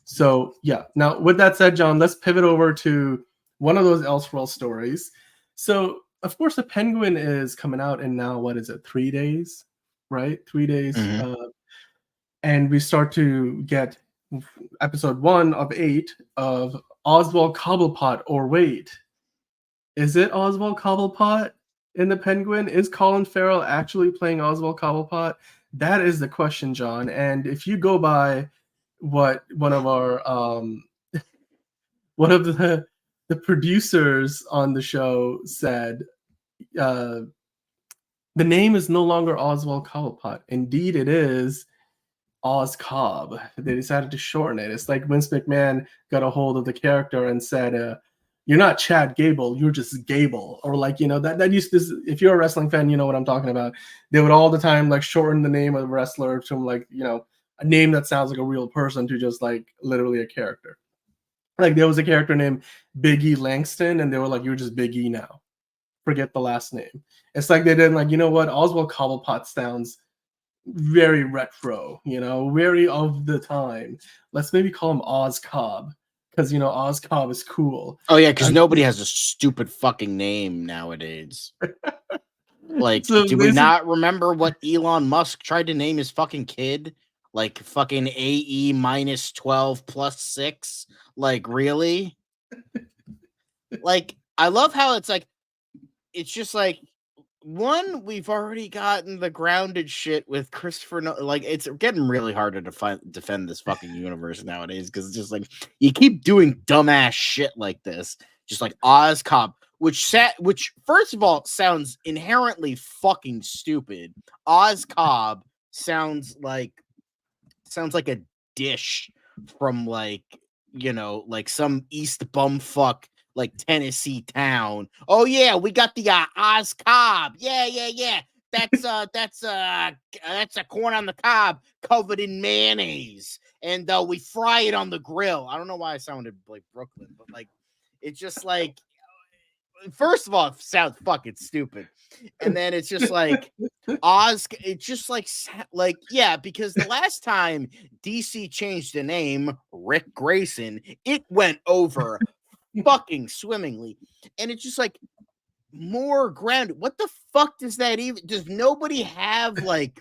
Speaker 1: So yeah. Now with that said, John, let's pivot over to one of those Elseworld stories. So of course the Penguin is coming out in now, what is it, 3 days, right? 3 days. And we start to get episode 1 of 8 of Oswald Cobblepot, or wait, is it Oswald Cobblepot in the Penguin? Is Colin Farrell actually playing Oswald Cobblepot? That is the question, John. And if you go by what one of our one of the producers on the show said, The name is no longer Oswald Cobblepot. Indeed, it is Oz Cobb. They decided to shorten it. It's like Vince McMahon got a hold of the character and said, "You're not Chad Gable, you're just Gable." Or like, that used to. If you're a wrestling fan, you know what I'm talking about. They would all the time like shorten the name of the wrestler from like a name that sounds like a real person to just like literally a character. Like there was a character named Big E Langston, and they were like, "You're just Big E now. Forget the last name." It's like they did like, Oswald Cobblepot sounds very retro, very of the time. Let's maybe call him Oz Cobb because Oz Cobb is cool.
Speaker 2: Oh yeah, because nobody has a stupid fucking name nowadays. Like,
Speaker 1: So
Speaker 2: do we not remember what Elon Musk tried to name his fucking kid? Like fucking AE minus 12 plus 6? Like, really? Like, I love how it's just like, one, we've already gotten the grounded shit with Christopher. Like, it's getting really hard to defend this fucking universe nowadays because it's just like you keep doing dumbass shit like this, just like Oz Cobb, which first of all sounds inherently fucking stupid. Oz Cobb sounds like a dish from like some East bumfuck like Tennessee town. Oh yeah, we got the Oz Cobb. Yeah. That's a corn on the cob covered in mayonnaise, and we fry it on the grill. I don't know why I sounded like Brooklyn, but like it's just like, first of all, it sounds fucking stupid, and then it's just like Oz. It's just like yeah, because the last time DC changed the name, Rick Grayson, it went over fucking swimmingly, and it's just like more grounded. What the fuck does that even? Does nobody have like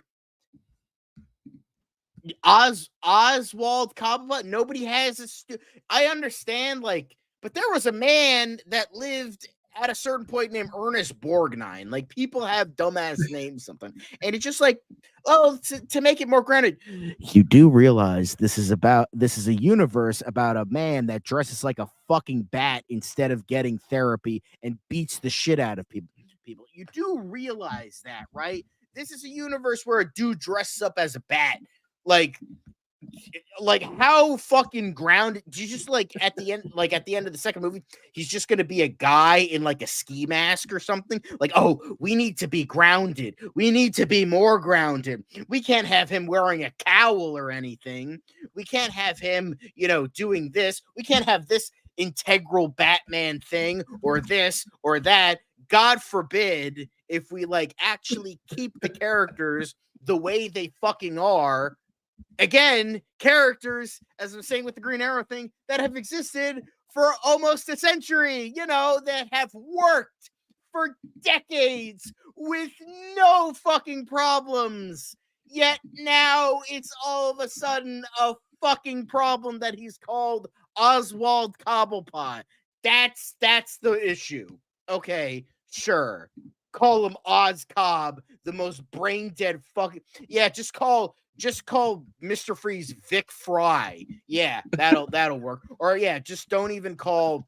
Speaker 2: Oswald Cobblepot? Nobody has I understand, like, but there was a man that lived at a certain point named Ernest Borgnine. Like, people have dumbass names, something, and it's just like, oh, to make it more grounded. You do realize this is a universe about a man that dresses like a fucking bat instead of getting therapy and beats the shit out of people. You do realize that, right? This is a universe where a dude dresses up as a bat. Like how fucking grounded. Do you just like at the end of the second movie, he's just gonna be a guy in like a ski mask or something? Like, oh, we need to be grounded. We need to be more grounded. We can't have him wearing a cowl or anything. We can't have him, doing this. We can't have this integral Batman thing or this or that. God forbid if we like actually keep the characters the way they fucking are. Again, characters, as I'm saying with the Green Arrow thing, that have existed for almost a century, that have worked for decades with no fucking problems. Yet now it's all of a sudden a fucking problem that he's called Oswald Cobblepot. That's the issue. Okay, sure. Call him Oz Cobb, the most brain dead fucking. Yeah, just call Mr. Freeze Vic Fry. Yeah, that'll work. Or yeah, just don't even call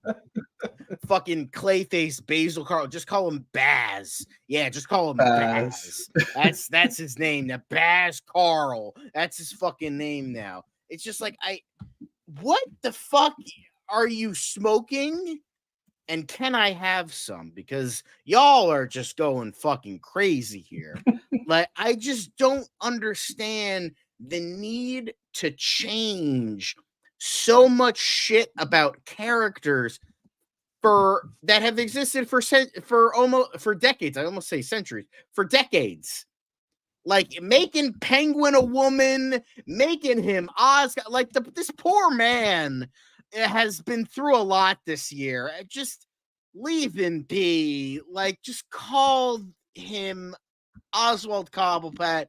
Speaker 2: fucking Clayface Basil Carl. Just call him Baz. Yeah, just call him Baz. That's his name now. Baz Carl. That's his fucking name now. It's just like, what the fuck are you smoking? And can I have some? Because y'all are just going fucking crazy here. Like, I just don't understand the need to change so much shit about characters that have existed for decades. I almost say centuries. For decades. Like, making Penguin a woman, making him Oz, like this poor man has been through a lot this year. Just leave him be. Like, just call him Oswald Cobblepot.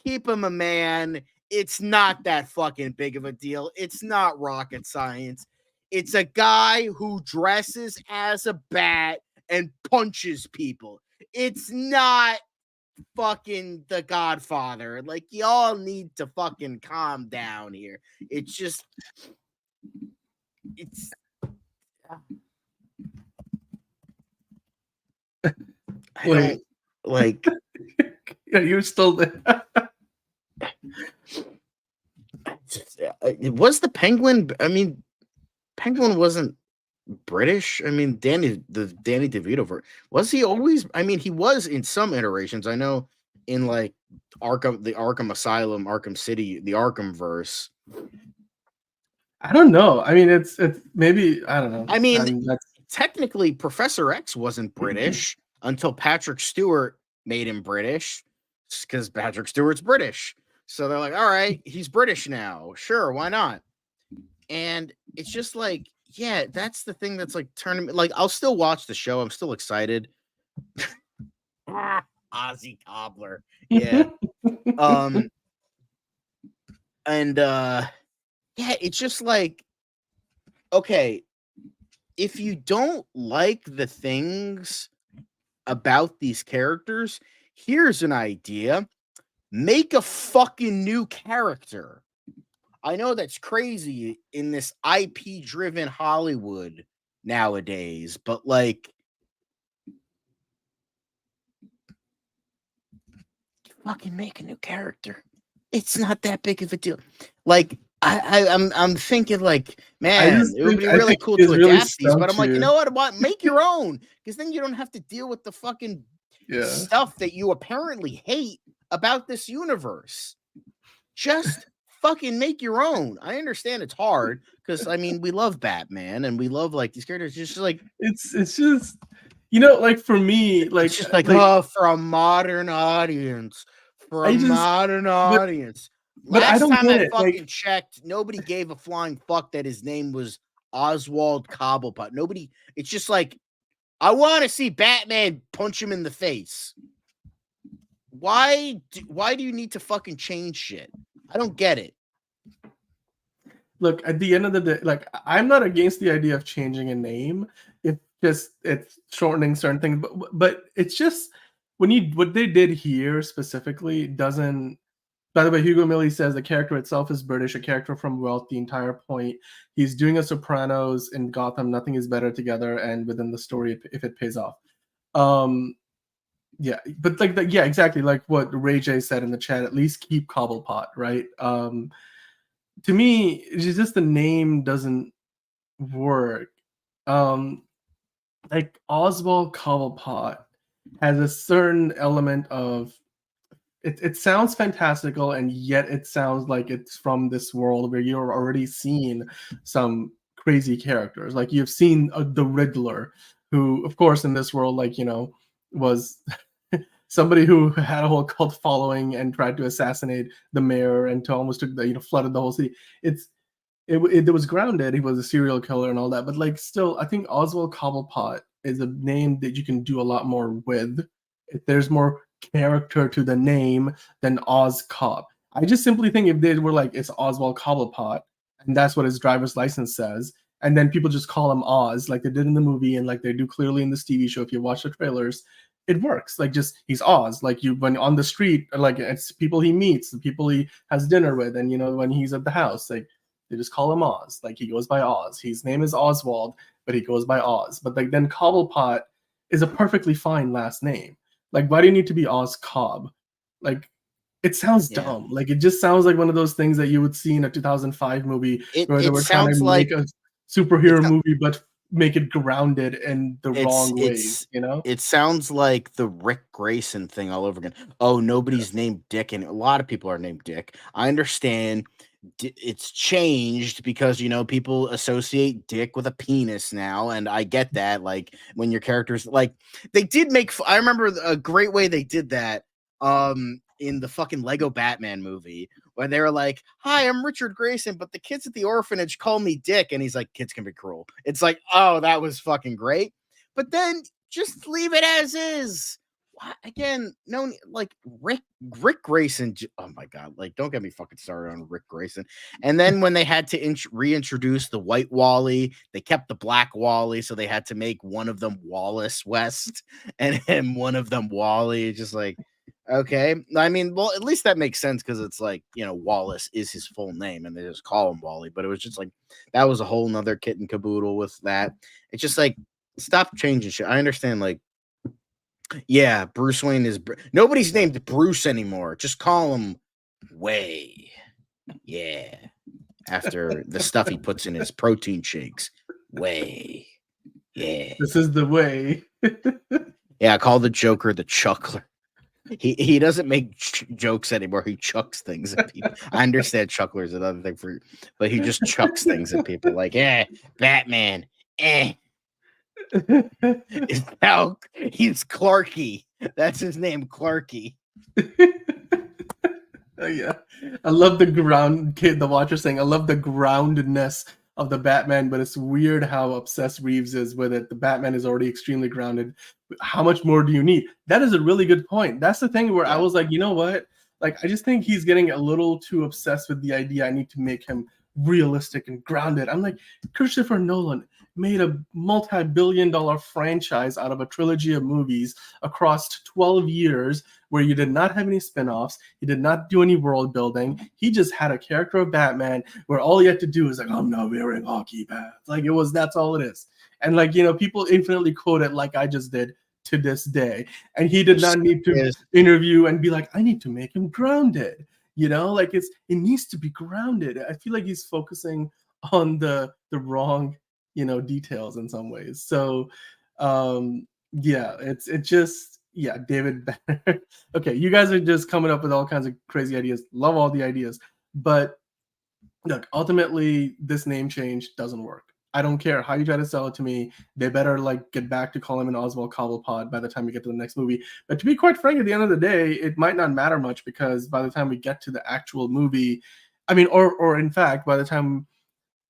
Speaker 2: Keep him a man. It's not that fucking big of a deal. It's not rocket science. It's a guy who dresses as a bat and punches people. It's not fucking The Godfather. Like, y'all need to fucking calm down here. It's just, it's I don't like
Speaker 1: Yeah, you're still there.
Speaker 2: Was the Penguin? I mean, Penguin wasn't British. I mean, Danny DeVito was he always? I mean, he was in some iterations. I know in like the Arkham Asylum, Arkham City, the Arkham verse.
Speaker 1: I don't know. I mean, it's maybe I don't know.
Speaker 2: I mean,
Speaker 1: That's
Speaker 2: technically, Professor X wasn't British until Patrick Stewart made him British because Patrick Stewart's British. So they're like, all right, he's British now. Sure, why not? And it's just like, yeah, that's the thing that's like turning me. Like, I'll still watch the show. I'm still excited. Ozzy Cobbler. Yeah. And yeah, it's just like, okay, if you don't like the things about these characters, here's an idea. Make a fucking new character. I know that's crazy in this IP driven Hollywood nowadays, but like, fucking make a new character. It's not that big of a deal. Like, I'm thinking like, man, it would be really cool to adapt these, but I'm like, you know what? Make your own, because then you don't have to deal with the fucking stuff that you apparently hate about this universe. Just fucking make your own. I understand it's hard because I mean we love Batman and we love like these characters. Just like
Speaker 1: it's just like for me, like
Speaker 2: it's just like oh, for a modern audience, audience.
Speaker 1: But
Speaker 2: Last
Speaker 1: I don't
Speaker 2: time
Speaker 1: get
Speaker 2: I
Speaker 1: it.
Speaker 2: fucking checked, nobody gave a flying fuck that his name was Oswald Cobblepot. Nobody. It's just like I want to see Batman punch him in the face. Why do you need to fucking change shit? I don't get it.
Speaker 1: Look, at the end of the day, like I'm not against the idea of changing a name. It's shortening certain things, but it's just what they did here specifically doesn't. By the way, Hugo Millie says the character itself is British, a character from Wealth. The entire point, he's doing a Sopranos in Gotham. Nothing is better together, and within the story, if it pays off. Yeah, but yeah, exactly like what Ray J said in the chat. At least keep Cobblepot, right? To me, it's just the name doesn't work. Like Oswald Cobblepot has a certain element of it sounds fantastical, and yet it sounds like it's from this world where you're already seeing some crazy characters. Like you've seen the Riddler, who, of course, in this world, like was somebody who had a whole cult following and tried to assassinate the mayor and to almost took the flooded the whole city. It was grounded. He was a serial killer and all that, but like still, I think Oswald Cobblepot is a name that you can do a lot more with. If there's more character to the name than Oz Cobb. I just simply think if they were like it's Oswald Cobblepot and that's what his driver's license says, and then people just call him Oz like they did in the movie and like they do clearly in this TV show if you watch the trailers, it works. Like just he's Oz. Like you when on the street, like it's people he meets, the people he has dinner with, and when he's at the house, like they just call him Oz. Like he goes by Oz. His name is Oswald, but he goes by Oz. But like then Cobblepot is a perfectly fine last name. Like, why do you need to be Oz Cobb? Like, it sounds dumb. Like, it just sounds like one of those things that you would see in a 2005 movie where they were trying to make a superhero movie, but make it grounded in the wrong ways,
Speaker 2: It sounds like the Rick Grayson thing all over again. Oh, nobody's named Dick, and a lot of people are named Dick. I understand it's changed because people associate dick with a penis now, and I get that. Like when your characters like they did make I remember a great way they did that in the fucking Lego Batman movie where they were like, hi, I'm Richard Grayson, but the kids at the orphanage call me Dick, and he's like, kids can be cruel. It's like, oh, that was fucking great, but then just leave it as is. Again, no, like Rick Grayson. Oh my god, like don't get me fucking started on Rick Grayson. And then when they had to reintroduce the white Wally, they kept the black Wally, so they had to make one of them Wallace West and one of them Wally. Just like, okay, I mean, well, at least that makes sense because it's like Wallace is his full name, and they just call him Wally. But it was just like that was a whole nother kit and caboodle with that. It's just like stop changing shit. I understand, like. Yeah, Bruce Wayne is nobody's named Bruce anymore. Just call him Way. Yeah. After the stuff he puts in his protein shakes. Way. Yeah.
Speaker 1: This is the way.
Speaker 2: Yeah, call the Joker the Chuckler. He doesn't make jokes anymore. He chucks things at people. I understand Chuckler is another thing for, but he just chucks things at people like, Batman, Now he's Clarky. That's his name, Clarky.
Speaker 1: Yeah, I love the the watcher saying, I love the groundedness of the Batman, but it's weird how obsessed Reeves is with it. The Batman is already extremely grounded. How much more do you need? That is a really good point. That's the thing where I was like, you know what? Like, I just think he's getting a little too obsessed with the idea I need to make him realistic and grounded. I'm like, Christopher Nolan made a multi-billion-dollar franchise out of a trilogy of movies across 12 years where you did not have any spin-offs, he did not do any world building. He just had a character of Batman where all he had to do is like, I'm not wearing hockey pads. Like, that's all it is. And like, people infinitely quote it like I just did to this day. And he did not need to interview and be like, I need to make him grounded. Like it needs to be grounded. I feel like he's focusing on the wrong, details in some ways. So David Banner. Okay, you guys are just coming up with all kinds of crazy ideas. Love all the ideas. But look, ultimately, this name change doesn't work. I don't care how you try to sell it to me. They better get back to call him an Oswald Cobblepot by the time we get to the next movie. But to be quite frank, at the end of the day, it might not matter much because by the time we get to the actual movie, I mean, or in fact, by the time,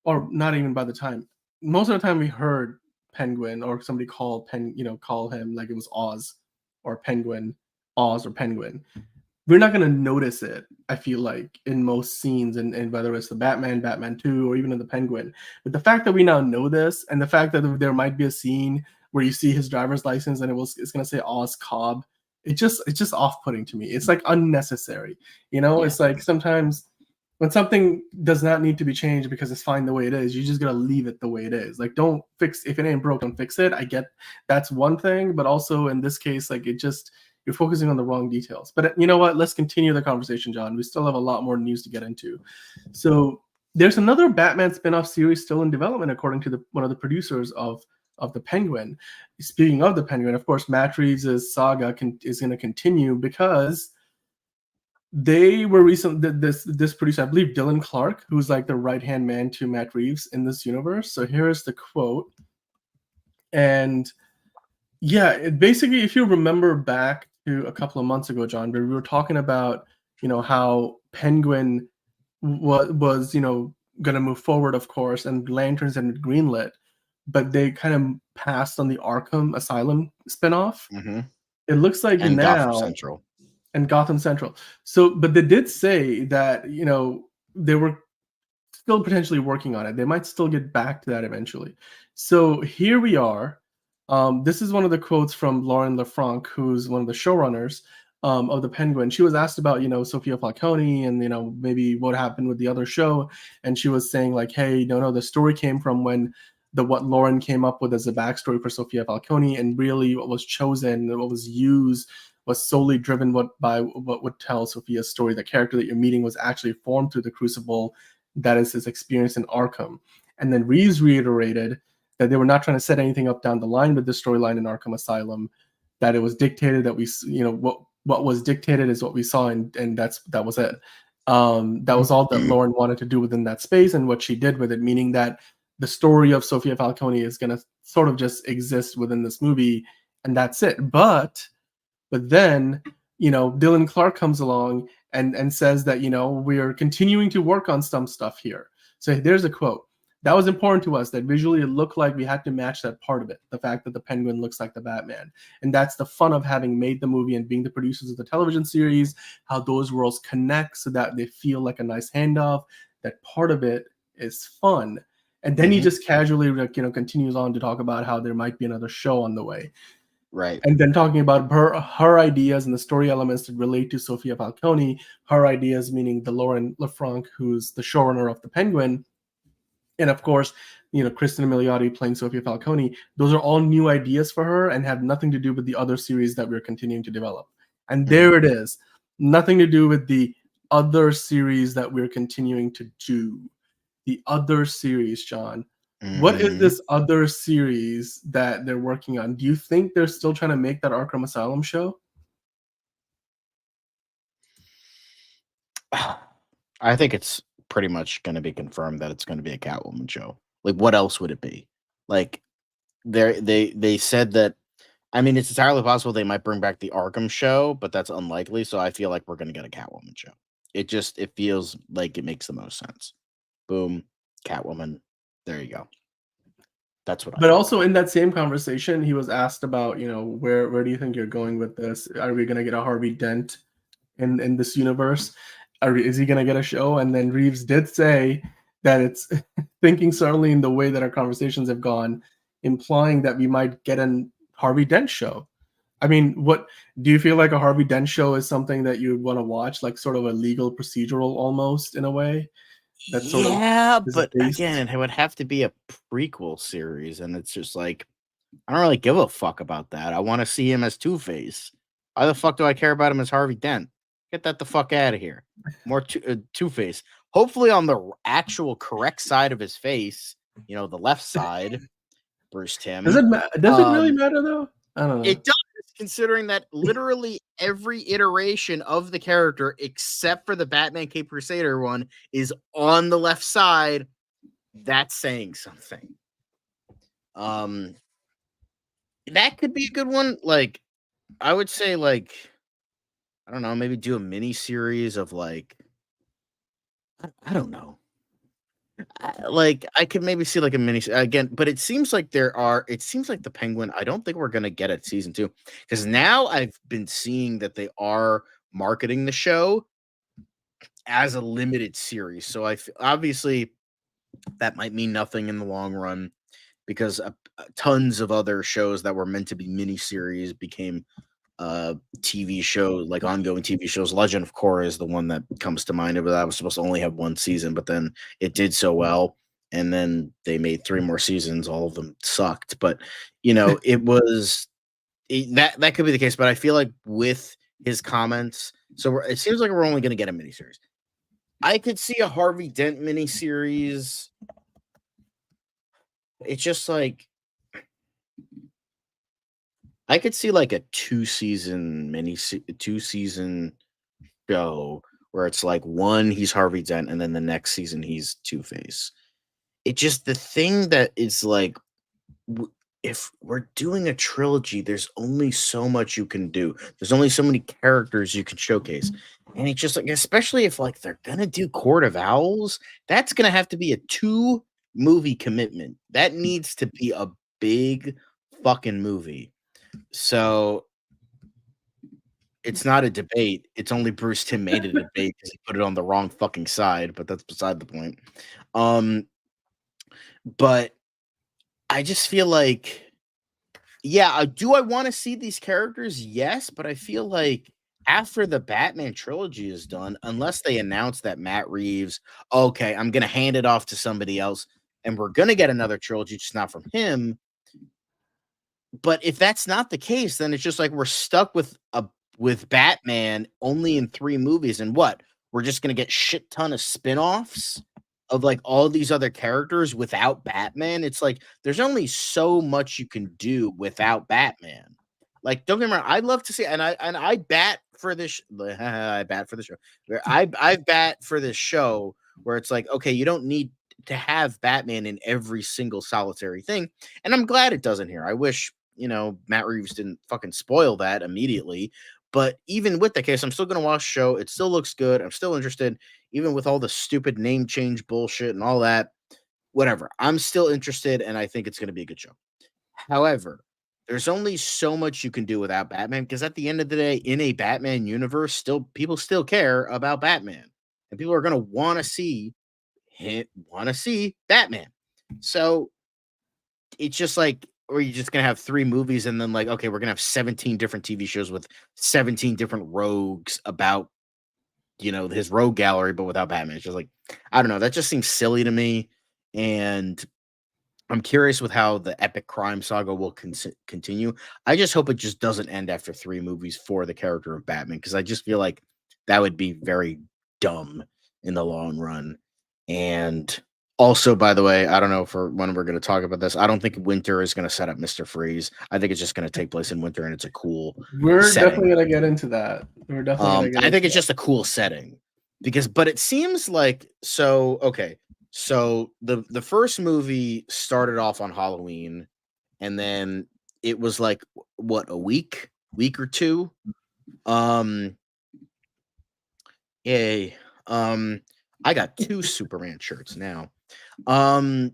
Speaker 1: or not even by the time, most of the time we heard Penguin or somebody call him like it was Oz or Penguin, Oz or Penguin. We're not going to notice it, I feel like, in most scenes, and whether it's the Batman, Batman 2, or even in the Penguin. But the fact that we now know this, and the fact that there might be a scene where you see his driver's license and it's going to say Oz Cobb, it's just off-putting to me. It's like unnecessary. It's like sometimes when something does not need to be changed because it's fine the way it is, you just got to leave it the way it is. Like, don't fix, if it ain't broke, don't fix it. I get that's one thing, but also in this case, like you're focusing on the wrong details. But you know what? Let's continue the conversation, John. We still have a lot more news to get into. So there's another Batman spin-off series still in development, according to one of the producers of the Penguin. Speaking of the Penguin, of course, Matt Reeves' saga is going to continue because they were recently, this producer, I believe Dylan Clark, who's like the right-hand man to Matt Reeves in this universe. So here's the quote. And yeah, basically, if you remember back to a couple of months ago, John, we were talking about, how Penguin was going to move forward, of course, and Lanterns had been greenlit, but they kind of passed on the Arkham Asylum spinoff.
Speaker 2: Mm-hmm.
Speaker 1: It looks like
Speaker 2: and
Speaker 1: now
Speaker 2: Gotham Central.
Speaker 1: And Gotham Central. So, but they did say that, they were still potentially working on it. They might still get back to that eventually. So here we are. This is one of the quotes from Lauren LaFranc, who's one of the showrunners of the Penguin. She was asked about, Sophia Falcone and, maybe what happened with the other show. And she was saying like, hey, no, the story came from when what Lauren came up with as a backstory for Sophia Falcone, and really what was chosen, what was used was solely driven by what would tell Sophia's story. The character that you're meeting was actually formed through the crucible that is his experience in Arkham. And then Reeves reiterated that they were not trying to set anything up down the line with the storyline in Arkham Asylum, that it was dictated that we, what was dictated is what we saw, and that was it. That was all that Lauren wanted to do within that space and what she did with it, meaning that the story of Sophia Falcone is going to sort of just exist within this movie, and that's it. But then, Dylan Clark comes along and says that, we're continuing to work on some stuff here. So there's a quote. That was important to us, that visually it looked like we had to match that part of it, the fact that the Penguin looks like the Batman. And that's the fun of having made the movie and being the producers of the television series, how those worlds connect so that they feel like a nice handoff. That part of it is fun. And then he just casually, continues on to talk about how there might be another show on the way.
Speaker 2: Right.
Speaker 1: And then talking about her ideas and the story elements that relate to Sophia Falcone, her ideas meaning the Lauren LaFranc, who's the showrunner of the Penguin. And of course, Kristen Milioti playing Sophia Falcone, those are all new ideas for her and have nothing to do with the other series that we're continuing to develop. And there it is. Nothing to do with the other series that we're continuing to do. The other series, John. What is this other series that they're working on? Do you think they're still trying to make that Arkham Asylum show?
Speaker 2: I think it's pretty much going to be confirmed that it's going to be a Catwoman show. Like, what else would it be? Like, they said that. I mean, it's entirely possible they might bring back the Arkham show, but that's unlikely. So I feel like we're going to get a Catwoman show. It feels like it makes the most sense. Boom, Catwoman. There you go. That's what.
Speaker 1: But also in that same conversation, he was asked about, where do you think you're going with this? Are we going to get a Harvey Dent in this universe? Is he going to get a show? And then Reeves did say that it's thinking certainly in the way that our conversations have gone, implying that we might get an Harvey Dent show. I mean, what do you feel like a Harvey Dent show is something that you would want to watch, like sort of a legal procedural almost in a way?
Speaker 2: But
Speaker 1: based.
Speaker 2: Again, it would have to be a prequel series, and it's just like I don't really give a fuck about that. I want to see him as Two-Face. Why the fuck do I care about him as Harvey Dent? Get that the fuck out of here. More Two-Face. Hopefully on the actual correct side of his face, the left side. Bruce Timm.
Speaker 1: Does it really matter though? I don't know.
Speaker 2: It does, considering that literally every iteration of the character, except for the Batman Cape Crusader one, is on the left side. That's saying something. That could be a good one. Like, I would say, like, I don't know, maybe do a mini series of like, I don't know. I could maybe see like a mini again, but it seems like the Penguin. I don't think we're gonna get it season 2 because now I've been seeing that they are marketing the show as a limited series. So obviously that might mean nothing in the long run because tons of other shows that were meant to be mini series became TV show, like ongoing TV shows. Legend of Korra is the one that comes to mind, but that was supposed to only have one season, but then it did so well, and then they made 3 more seasons. All of them sucked, but it was that could be the case. But I feel like with his comments, so it seems like we're only going to get a miniseries. I could see a Harvey Dent miniseries. It's just like I could see like a 2-season show where it's like one he's Harvey Dent and then the next season he's Two-Face. It just the thing that is like if we're doing a trilogy, there's only so much you can do. There's only so many characters you can showcase. And it's just like, especially if like they're gonna do Court of Owls, that's gonna have to be a 2-movie commitment. That needs to be a big fucking movie. So it's not a debate. It's only Bruce Timm made it a debate because he put it on the wrong fucking side, but that's beside the point. But I just feel like, yeah, do I want to see these characters? Yes, but I feel like after the Batman trilogy is done, unless they announce that Matt Reeves, okay, I'm going to hand it off to somebody else, and we're going to get another trilogy, just not from him. But if that's not the case, then it's just like we're stuck with Batman only in 3 movies, and what? We're just going to get shit ton of spin-offs of like all these other characters without Batman. It's like there's only so much you can do without Batman. Like, don't get me wrong, I'd love to see, and I bat for this. I bat for the show. I bat for this show where it's like, okay, you don't need to have Batman in every single solitary thing, and I'm glad it doesn't here. I wish Matt Reeves didn't fucking spoil that immediately. But even with the case, I'm still gonna watch the show. It still looks good. I'm still interested, even with all the stupid name change bullshit and all that. Whatever. I'm still interested, and I think it's gonna be a good show. However, there's only so much you can do without Batman, because at the end of the day, in a Batman universe, people still care about Batman, and people are gonna want to see Batman. So it's just like, or you're just gonna have 3 movies, and then like, okay, we're gonna have 17 different TV shows with 17 different rogues about his rogue gallery, but without Batman. It's just like, I don't know, that just seems silly to me. And I'm curious with how the epic crime saga will continue. I just hope it just doesn't end after 3 movies for the character of Batman, because I just feel like that would be very dumb in the long run. And also, by the way, I don't know for when we're going to talk about this. I don't think winter is going to set up Mr. Freeze. I think it's just going to take place in winter, and it's a cool
Speaker 1: We're
Speaker 2: setting.
Speaker 1: definitely gonna get into that. We're definitely gonna get
Speaker 2: I
Speaker 1: into
Speaker 2: think it's
Speaker 1: that.
Speaker 2: just a cool setting but it seems like okay. So the first movie started off on Halloween, and then it was like what, a week or two. Yay. I got 2 Superman shirts now. But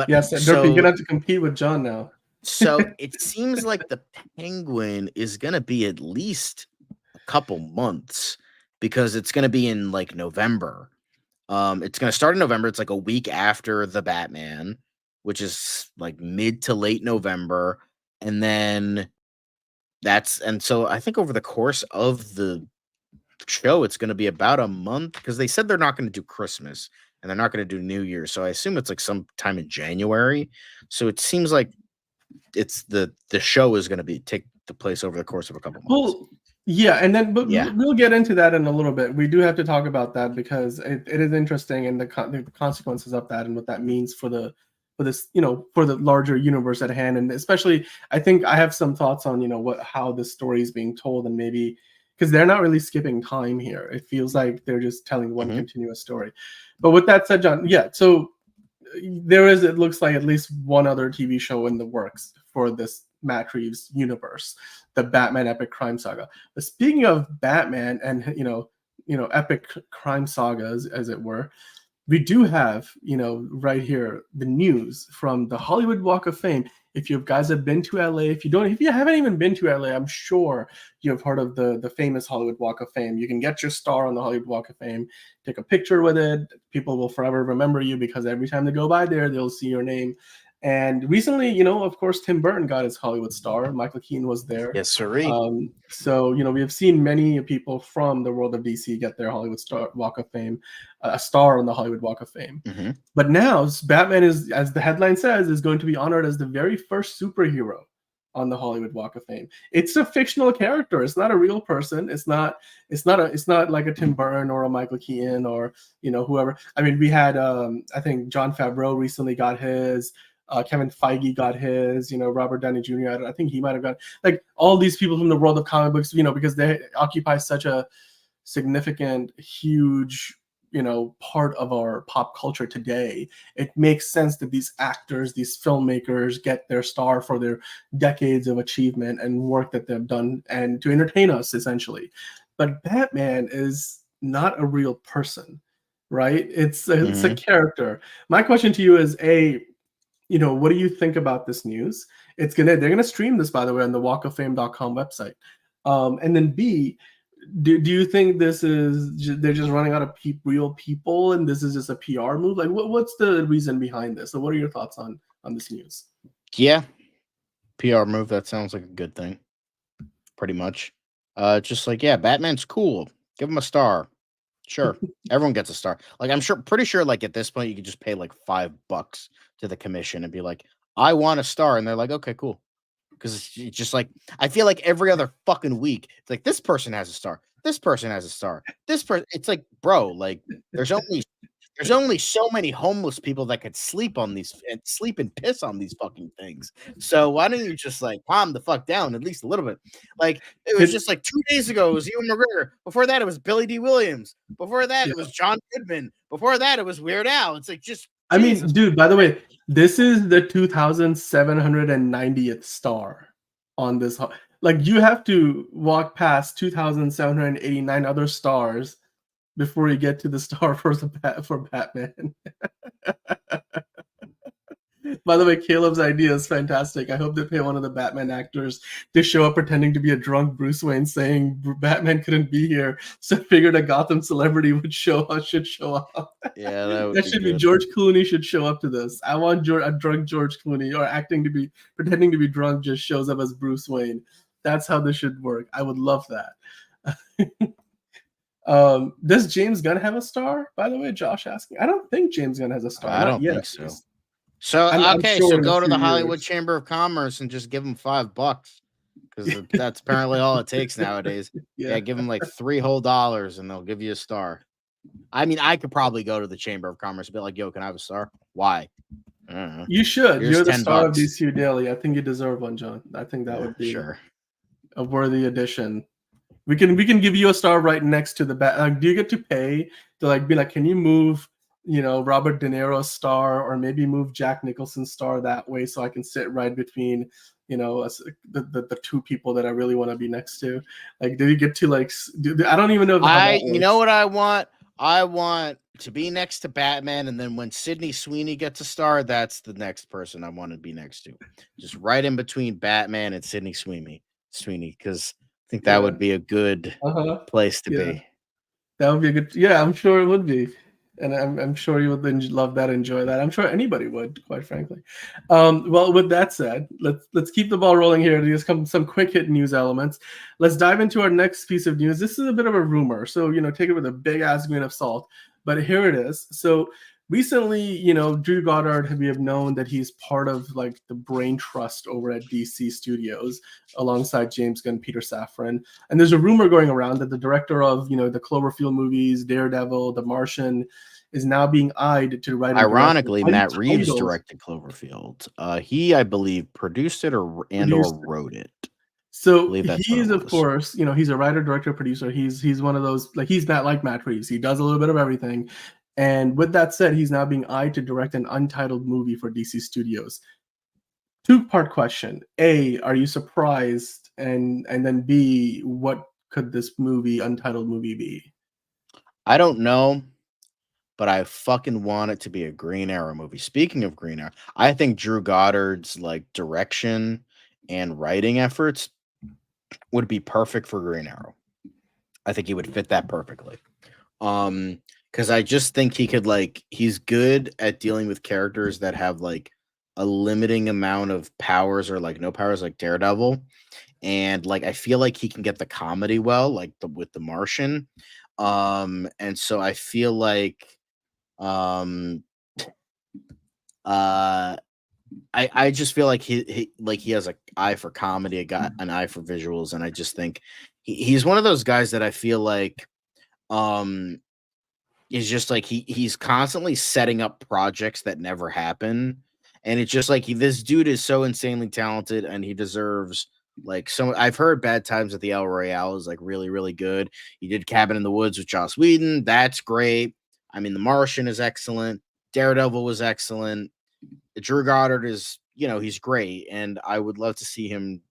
Speaker 1: Yes, Derpy, you're gonna have to compete with John now.
Speaker 2: so it seems like the Penguin is gonna be at least a couple months, because it's gonna be in like November. It's gonna start in November. It's like a week after the Batman, which is like mid to late November, and then so I think over the course of the show, it's gonna be about a month, because they said they're not gonna do Christmas and they're not gonna do New Year. So I assume it's like sometime in January. So it seems like it's the show is gonna take the place over the course of a couple months.
Speaker 1: Well, yeah, and then but
Speaker 2: Yeah.
Speaker 1: we'll get into that in a little bit. We do have to talk about that because it is interesting, and the consequences of that and what that means for this, for the larger universe at hand. And especially, I think I have some thoughts on, how this story is being told, and maybe because they're not really skipping time here. It feels like they're just telling one continuous story. But with that said, John, yeah, so it looks like at least one other TV show in the works for this Matt Reeves universe, the Batman epic crime saga. But speaking of Batman and epic crime sagas, as it were, we do have right here the news from the Hollywood Walk of Fame. If you guys have been to LA, if you haven't even been to LA, I'm sure you have heard of the famous Hollywood Walk of Fame. You can get your star on the Hollywood Walk of Fame, take a picture with it. People will forever remember you because every time they go by there, they'll see your name. And recently, of course, Tim Burton got his Hollywood star. Michael Keaton was there.
Speaker 2: Yes, sir.
Speaker 1: So, we have seen many people from the world of DC get their Hollywood Walk of Fame, a star on the Hollywood Walk of Fame.
Speaker 2: Mm-hmm.
Speaker 1: But now Batman is, as the headline says, is going to be honored as the very first superhero on the Hollywood Walk of Fame. It's a fictional character. It's not a real person. It's not like a Tim Burton or a Michael Keaton or, whoever. I mean, we had, I think Jon Favreau recently got his. Kevin Feige got his, Robert Downey Jr. I think he might have got, like, all these people from the world of comic books, because they occupy such a significant, huge, part of our pop culture today. It makes sense that these actors, these filmmakers get their star for their decades of achievement and work that they've done and to entertain us, essentially. But Batman is not a real person, right? It's a character. My question to you is, what do you think about this news? They're gonna stream this, by the way, on the walkoffame.com website. And then B, do you think this is they're just running out of real people and this is just a PR move? Like, what's the reason behind this? So what are your thoughts on this news?
Speaker 2: Yeah, PR move. That sounds like a good thing. Pretty much. Just like, yeah, Batman's cool. Give him a star. Sure, everyone gets a star. Like, pretty sure, like, at this point, you could just pay like $5 to the commission and be like, I want a star, and they're like, okay, cool. Because it's just like, I feel like every other fucking week, it's like, this person has a star, this person has a star, this person. It's like, bro, like, there's only so many homeless people that could sleep and piss on these fucking things. So why don't you just like calm the fuck down at least a little bit? Like, it was just like 2 days ago it was Ewan McGregor. Before that it was Billy D. Williams. Before that it was John Goodman. Before that it was Weird Al. It's like, just
Speaker 1: I mean, dude, by the way, this is the 2,790th star on this. Like, you have to walk past 2,789 other stars before you get to the star for Batman. By the way, Caleb's idea is fantastic. I hope they pay one of the Batman actors to show up pretending to be a drunk Bruce Wayne, saying Batman couldn't be here, so figured a Gotham celebrity should show up.
Speaker 2: Yeah,
Speaker 1: that should be George Clooney should show up to this. I want a drunk George Clooney, or pretending to be drunk, just shows up as Bruce Wayne. That's how this should work. I would love that. Does James Gunn have a star? By the way, Josh asking. I don't think James Gunn has a star.
Speaker 2: I don't think so. So
Speaker 1: I'm
Speaker 2: okay,
Speaker 1: sure
Speaker 2: so
Speaker 1: in a
Speaker 2: go to
Speaker 1: few
Speaker 2: the Hollywood
Speaker 1: years.
Speaker 2: Chamber of Commerce and just give them $5 because that's apparently all it takes nowadays. Yeah,
Speaker 1: Yeah.
Speaker 2: give them like $3 whole and they'll give you a star. I mean, I could probably go to the Chamber of Commerce and be like, "Yo, can I have a star?" Why? I don't know.
Speaker 1: You should.
Speaker 2: Here's
Speaker 1: You're the
Speaker 2: $10.
Speaker 1: star of DCU Daily. I think you deserve one, John. I think that
Speaker 2: Yeah,
Speaker 1: would be
Speaker 2: sure.
Speaker 1: a worthy addition. We can give you a star right next to the bat. Like, do you get to pay to like be like, can you move, Robert De Niro's star, or maybe move Jack Nicholson's star that way, so I can sit right between, the two people that I really want to be next to. Like, do you get to like? I don't even know how that
Speaker 2: You know
Speaker 1: works.
Speaker 2: what I want? I want to be next to Batman, and then when Sydney Sweeney gets a star, that's the next person I want to be next to. Just right in between Batman and Sydney Sweeney, because I think that
Speaker 1: Yeah.
Speaker 2: would be a good
Speaker 1: Uh-huh.
Speaker 2: place to
Speaker 1: Yeah.
Speaker 2: be.
Speaker 1: That would be a good. Yeah, I'm sure it would be, and I'm sure you would love that, enjoy that. I'm sure anybody would, quite frankly. Well, with that said, let's keep the ball rolling here. Just some quick hit news elements. Let's dive into our next piece of news. This is a bit of a rumor, so take it with a big ass grain of salt. But here it is. So recently, Drew Goddard, we have known that he's part of like the brain trust over at DC Studios alongside James Gunn, Peter Safran. And there's a rumor going around that the director of, the Cloverfield movies, Daredevil, The Martian, is now being eyed to write and direct
Speaker 2: Ironically, Matt Reeves
Speaker 1: Untitled.
Speaker 2: directed Cloverfield. He, I believe, produced it or wrote it. I
Speaker 1: So
Speaker 2: believe that's what it
Speaker 1: he's, of
Speaker 2: was.
Speaker 1: course, he's a writer, director, producer. He's one of those, like, he's not like Matt Reeves. He does a little bit of everything. And with that said, he's now being eyed to direct an Untitled movie for DC Studios. Two-part question. A, are you surprised? And then B, what could this Untitled movie be?
Speaker 2: I don't know, but I fucking want it to be a Green Arrow movie. Speaking of Green Arrow, I think Drew Goddard's like direction and writing efforts would be perfect for Green Arrow. I think he would fit that perfectly. Because I just think he could he's good at dealing with characters that have like a limiting amount of powers or like no powers, like Daredevil. And like I feel like he can get the comedy well, like with the Martian. And so I feel like um I just feel like he has an eye for comedy, an eye for visuals, and I just think he's one of those guys that I feel like um is just like he's constantly setting up projects that never happen, and it's just like this dude is so insanely talented, and he deserves like so. I've heard Bad Times at the El Royale is like really really good. He did Cabin in the Woods with Joss Whedon, that's great. I mean, The Martian is excellent. Daredevil was excellent. Drew Goddard is, he's great, and I would love to see him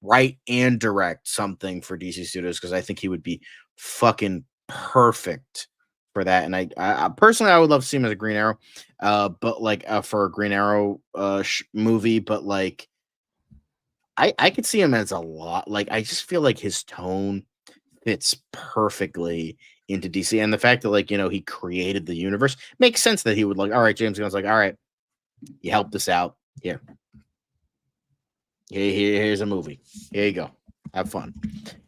Speaker 2: write and direct something for DC Studios because I think he would be fucking perfect for that. And I personally, I would love to see him as a Green Arrow, but like for a Green Arrow movie, but like I could see him as a lot. Like I just feel like his tone fits perfectly into DC, and the fact that he created the universe makes sense that he would all right, James Gunn's like, all right, you helped us out. Here's a movie. Here you go. Have fun.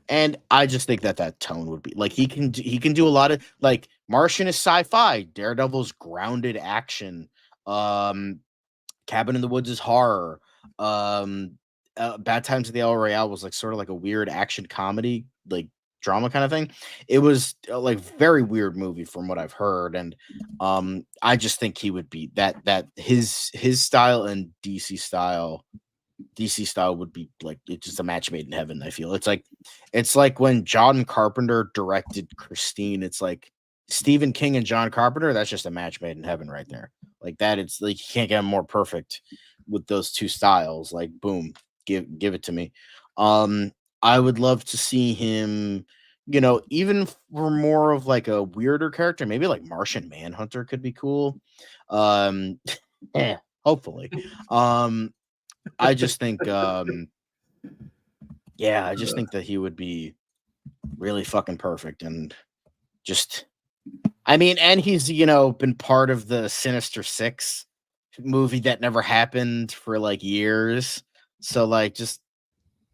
Speaker 2: And I just think that tone would be like he can do a lot of like Martian is sci-fi, Daredevil's grounded action, Cabin in the Woods is horror, Bad Times at the El Royale was like sort of like a weird action comedy, like drama kind of thing. It was like very weird movie from what I've heard, and I just think he would be that his style and DC style would be like it's just a match made in heaven. I feel it's like when John Carpenter directed Christine. It's like Stephen King and John Carpenter. That's just a match made in heaven right there. Like that, it's like you can't get more perfect with those two styles. Like boom, give it to me. I would love to see him. Even for more of like a weirder character, maybe like Martian Manhunter could be cool. Yeah, hopefully. I just think, I just think that he would be really fucking perfect, and just, I mean, and he's been part of the Sinister Six movie that never happened for like years, so like just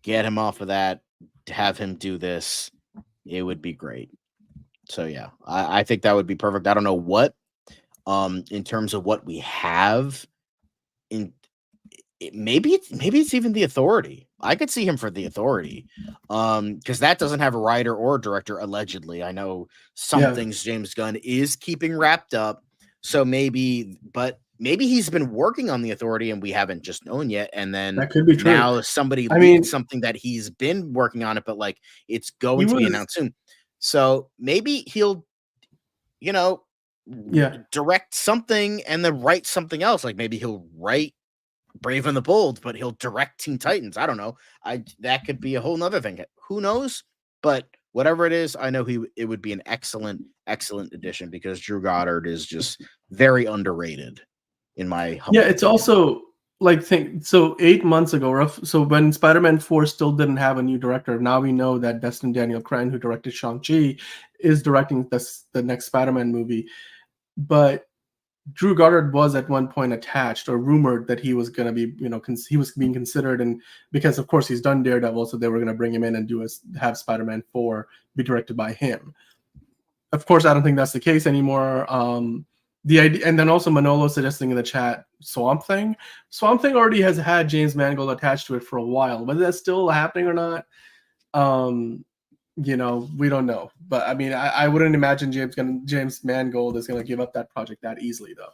Speaker 2: get him off of that, have him do this, it would be great. So yeah, I think that would be perfect. I don't know what in terms of what we have. Maybe it's even the Authority. I could see him for the Authority, because that doesn't have a writer or director allegedly. I know some
Speaker 1: Yeah.
Speaker 2: things James Gunn is keeping wrapped up, so maybe he's been working on the Authority and we haven't just known yet. And then
Speaker 1: That could be true.
Speaker 2: now somebody
Speaker 1: I
Speaker 2: leaked
Speaker 1: mean,
Speaker 2: something that he's been working on it, but like it's
Speaker 1: he
Speaker 2: going to be
Speaker 1: was,
Speaker 2: announced soon. So maybe he'll,
Speaker 1: yeah.
Speaker 2: direct something and then write something else. Like maybe he'll write Brave and the Bold, but he'll direct Teen Titans. I don't know. That could be a whole nother thing. Who knows? But whatever it is, I know it would be an excellent addition, because Drew Goddard is just very underrated in my humble
Speaker 1: Yeah, it's
Speaker 2: opinion.
Speaker 1: also like so 8 months ago, so when Spider-Man 4 still didn't have a new director, now we know that Destin Daniel Cran, who directed Shang-Chi, is directing the next Spider-Man movie. But Drew Goddard was at one point attached or rumored that he was going to be, he was being considered, and because of course he's done Daredevil, so they were going to bring him in and have Spider-Man 4 be directed by him. Of course, I don't think that's the case anymore. The idea, and then also Manolo suggesting in the chat Swamp Thing. Swamp Thing already has had James Mangold attached to it for a while. Whether that's still happening or not, we don't know. But I mean, I wouldn't imagine James Mangold is gonna give up that project that easily, though.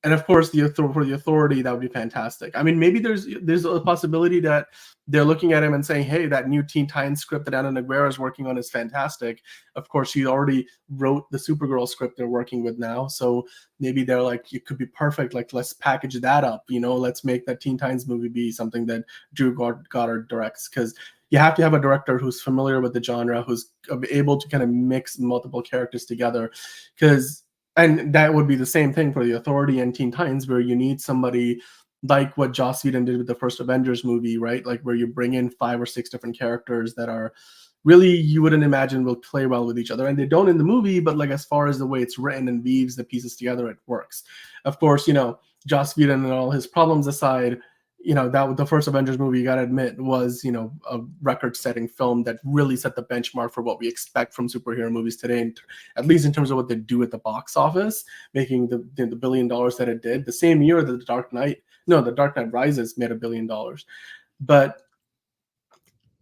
Speaker 1: And of course, for the Authority, that would be fantastic. I mean, maybe there's a possibility that they're looking at him and saying, "Hey, that new Teen Titans script that Anna Nogueira is working on is fantastic." Of course, she already wrote the Supergirl script they're working with now, so maybe they're like, "It could be perfect. Like, let's package that up. Let's make that Teen Titans movie be something that Drew Goddard directs." Because you have to have a director who's familiar with the genre, who's able to kind of mix multiple characters together, and that would be the same thing for the Authority and Teen Titans, where you need somebody like what Joss Whedon did with the first Avengers movie, right? Like where you bring in 5 or 6 different characters that are really, you wouldn't imagine will play well with each other. And they don't in the movie, but like as far as the way it's written and weaves the pieces together, it works. Of course, Joss Whedon and all his problems aside, that the first Avengers movie, you got to admit, was, a record-setting film that really set the benchmark for what we expect from superhero movies today, at least in terms of what they do at the box office, making the $1 billion that it did. The same year that The Dark Knight Rises made $1 billion. But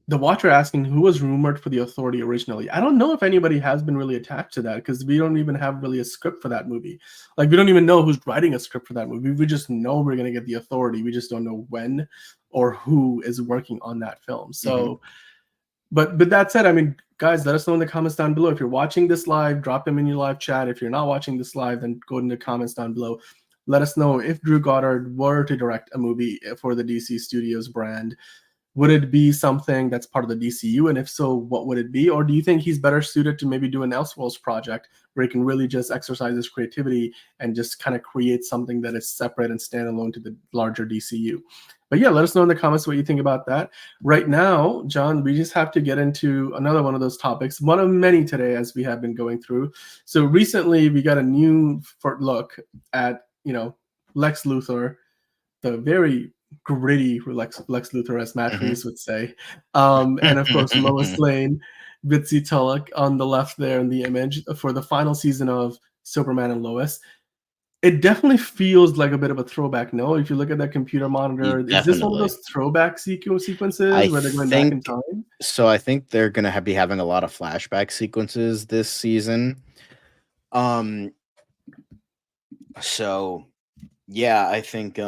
Speaker 1: the Watcher asking who was rumored for the Authority originally. I don't know if anybody has been really attached to that, because we don't even have really a script for that movie. Like, we don't even know who's writing a script for that movie. We just know we're going to get the Authority. We just don't know when or who is working on that film. So, but that said, I mean, guys, let us know in the comments down below. If you're watching this live, drop them in your live chat. If you're not watching this live, then go in the comments down below. Let us know if Drew Goddard were to direct a movie for the DC Studios brand. Would it be something that's part of the DCU? And if so, what would it be? Or do you think he's better suited to maybe do an Elseworlds project where he can really just exercise his creativity and just kind of create something that is separate and standalone to the larger DCU? But yeah, let us know in the comments what you think about that. Right now, John, we just have to get into another one of those topics, one of many today as we have been going through. So recently we got a new look at, Lex Luthor, the very gritty Lex Luthor, as Matt Reeves would say. And of course, Lois Lane, Bitsy Tulloch on the left there in the image for the final season of Superman and Lois. It definitely feels like a bit of a throwback, no? If you look at that computer monitor, is this one of those throwback sequences where they're going back in time?
Speaker 2: So I think they're going to be having a lot of flashback sequences this season. So yeah, I think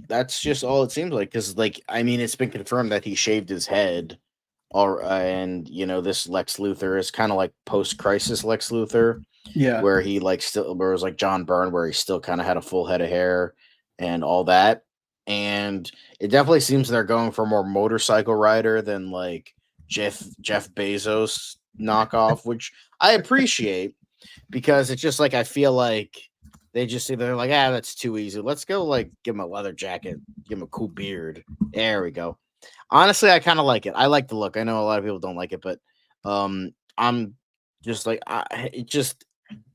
Speaker 2: that's just all it seems like, because I mean, it's been confirmed that he shaved his head, and this Lex Luthor is kind of like post-crisis Lex Luthor, where he where it was like John Byrne, where he still kind of had a full head of hair and all that. And it definitely seems they're going for more motorcycle rider than like Jeff Bezos knockoff, which I appreciate, because it's just like, I feel like they're like, that's too easy. Let's go give him a leather jacket, give him a cool beard. There we go. Honestly, I kind of like it. I like the look. I know a lot of people don't like it, but I'm just like,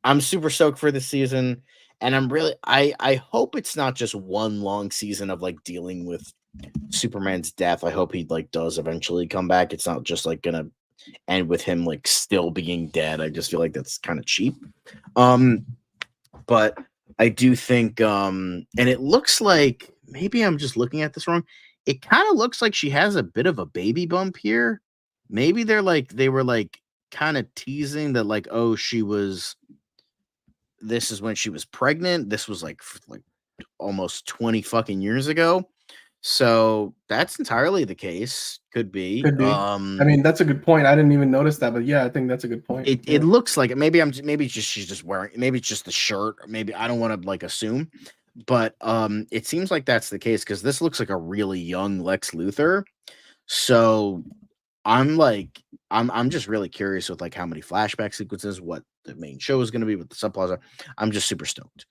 Speaker 2: I'm super stoked for this season, and I hope it's not just one long season of dealing with Superman's death. I hope he does eventually come back. It's not just gonna and with him like still being dead, I just feel like that's kind of cheap. But I do think, and it looks like maybe I'm just looking at this wrong. It kind of looks like she has a bit of a baby bump here. Maybe they were like kind of teasing that like, oh, this is when she was pregnant. This was like almost 20 fucking years ago. So that's entirely the case. Could be.
Speaker 1: Could be. I mean, that's a good point. I didn't even notice that, but yeah, I think that's a good point.
Speaker 2: It looks like it. Maybe she's just wearing. Maybe it's just the shirt. Or maybe I don't want to like assume, but it seems like that's the case because this looks like a really young Lex Luthor. So I'm just really curious with like how many flashback sequences, what the main show is going to be, what the subplots are. I'm just super stoked.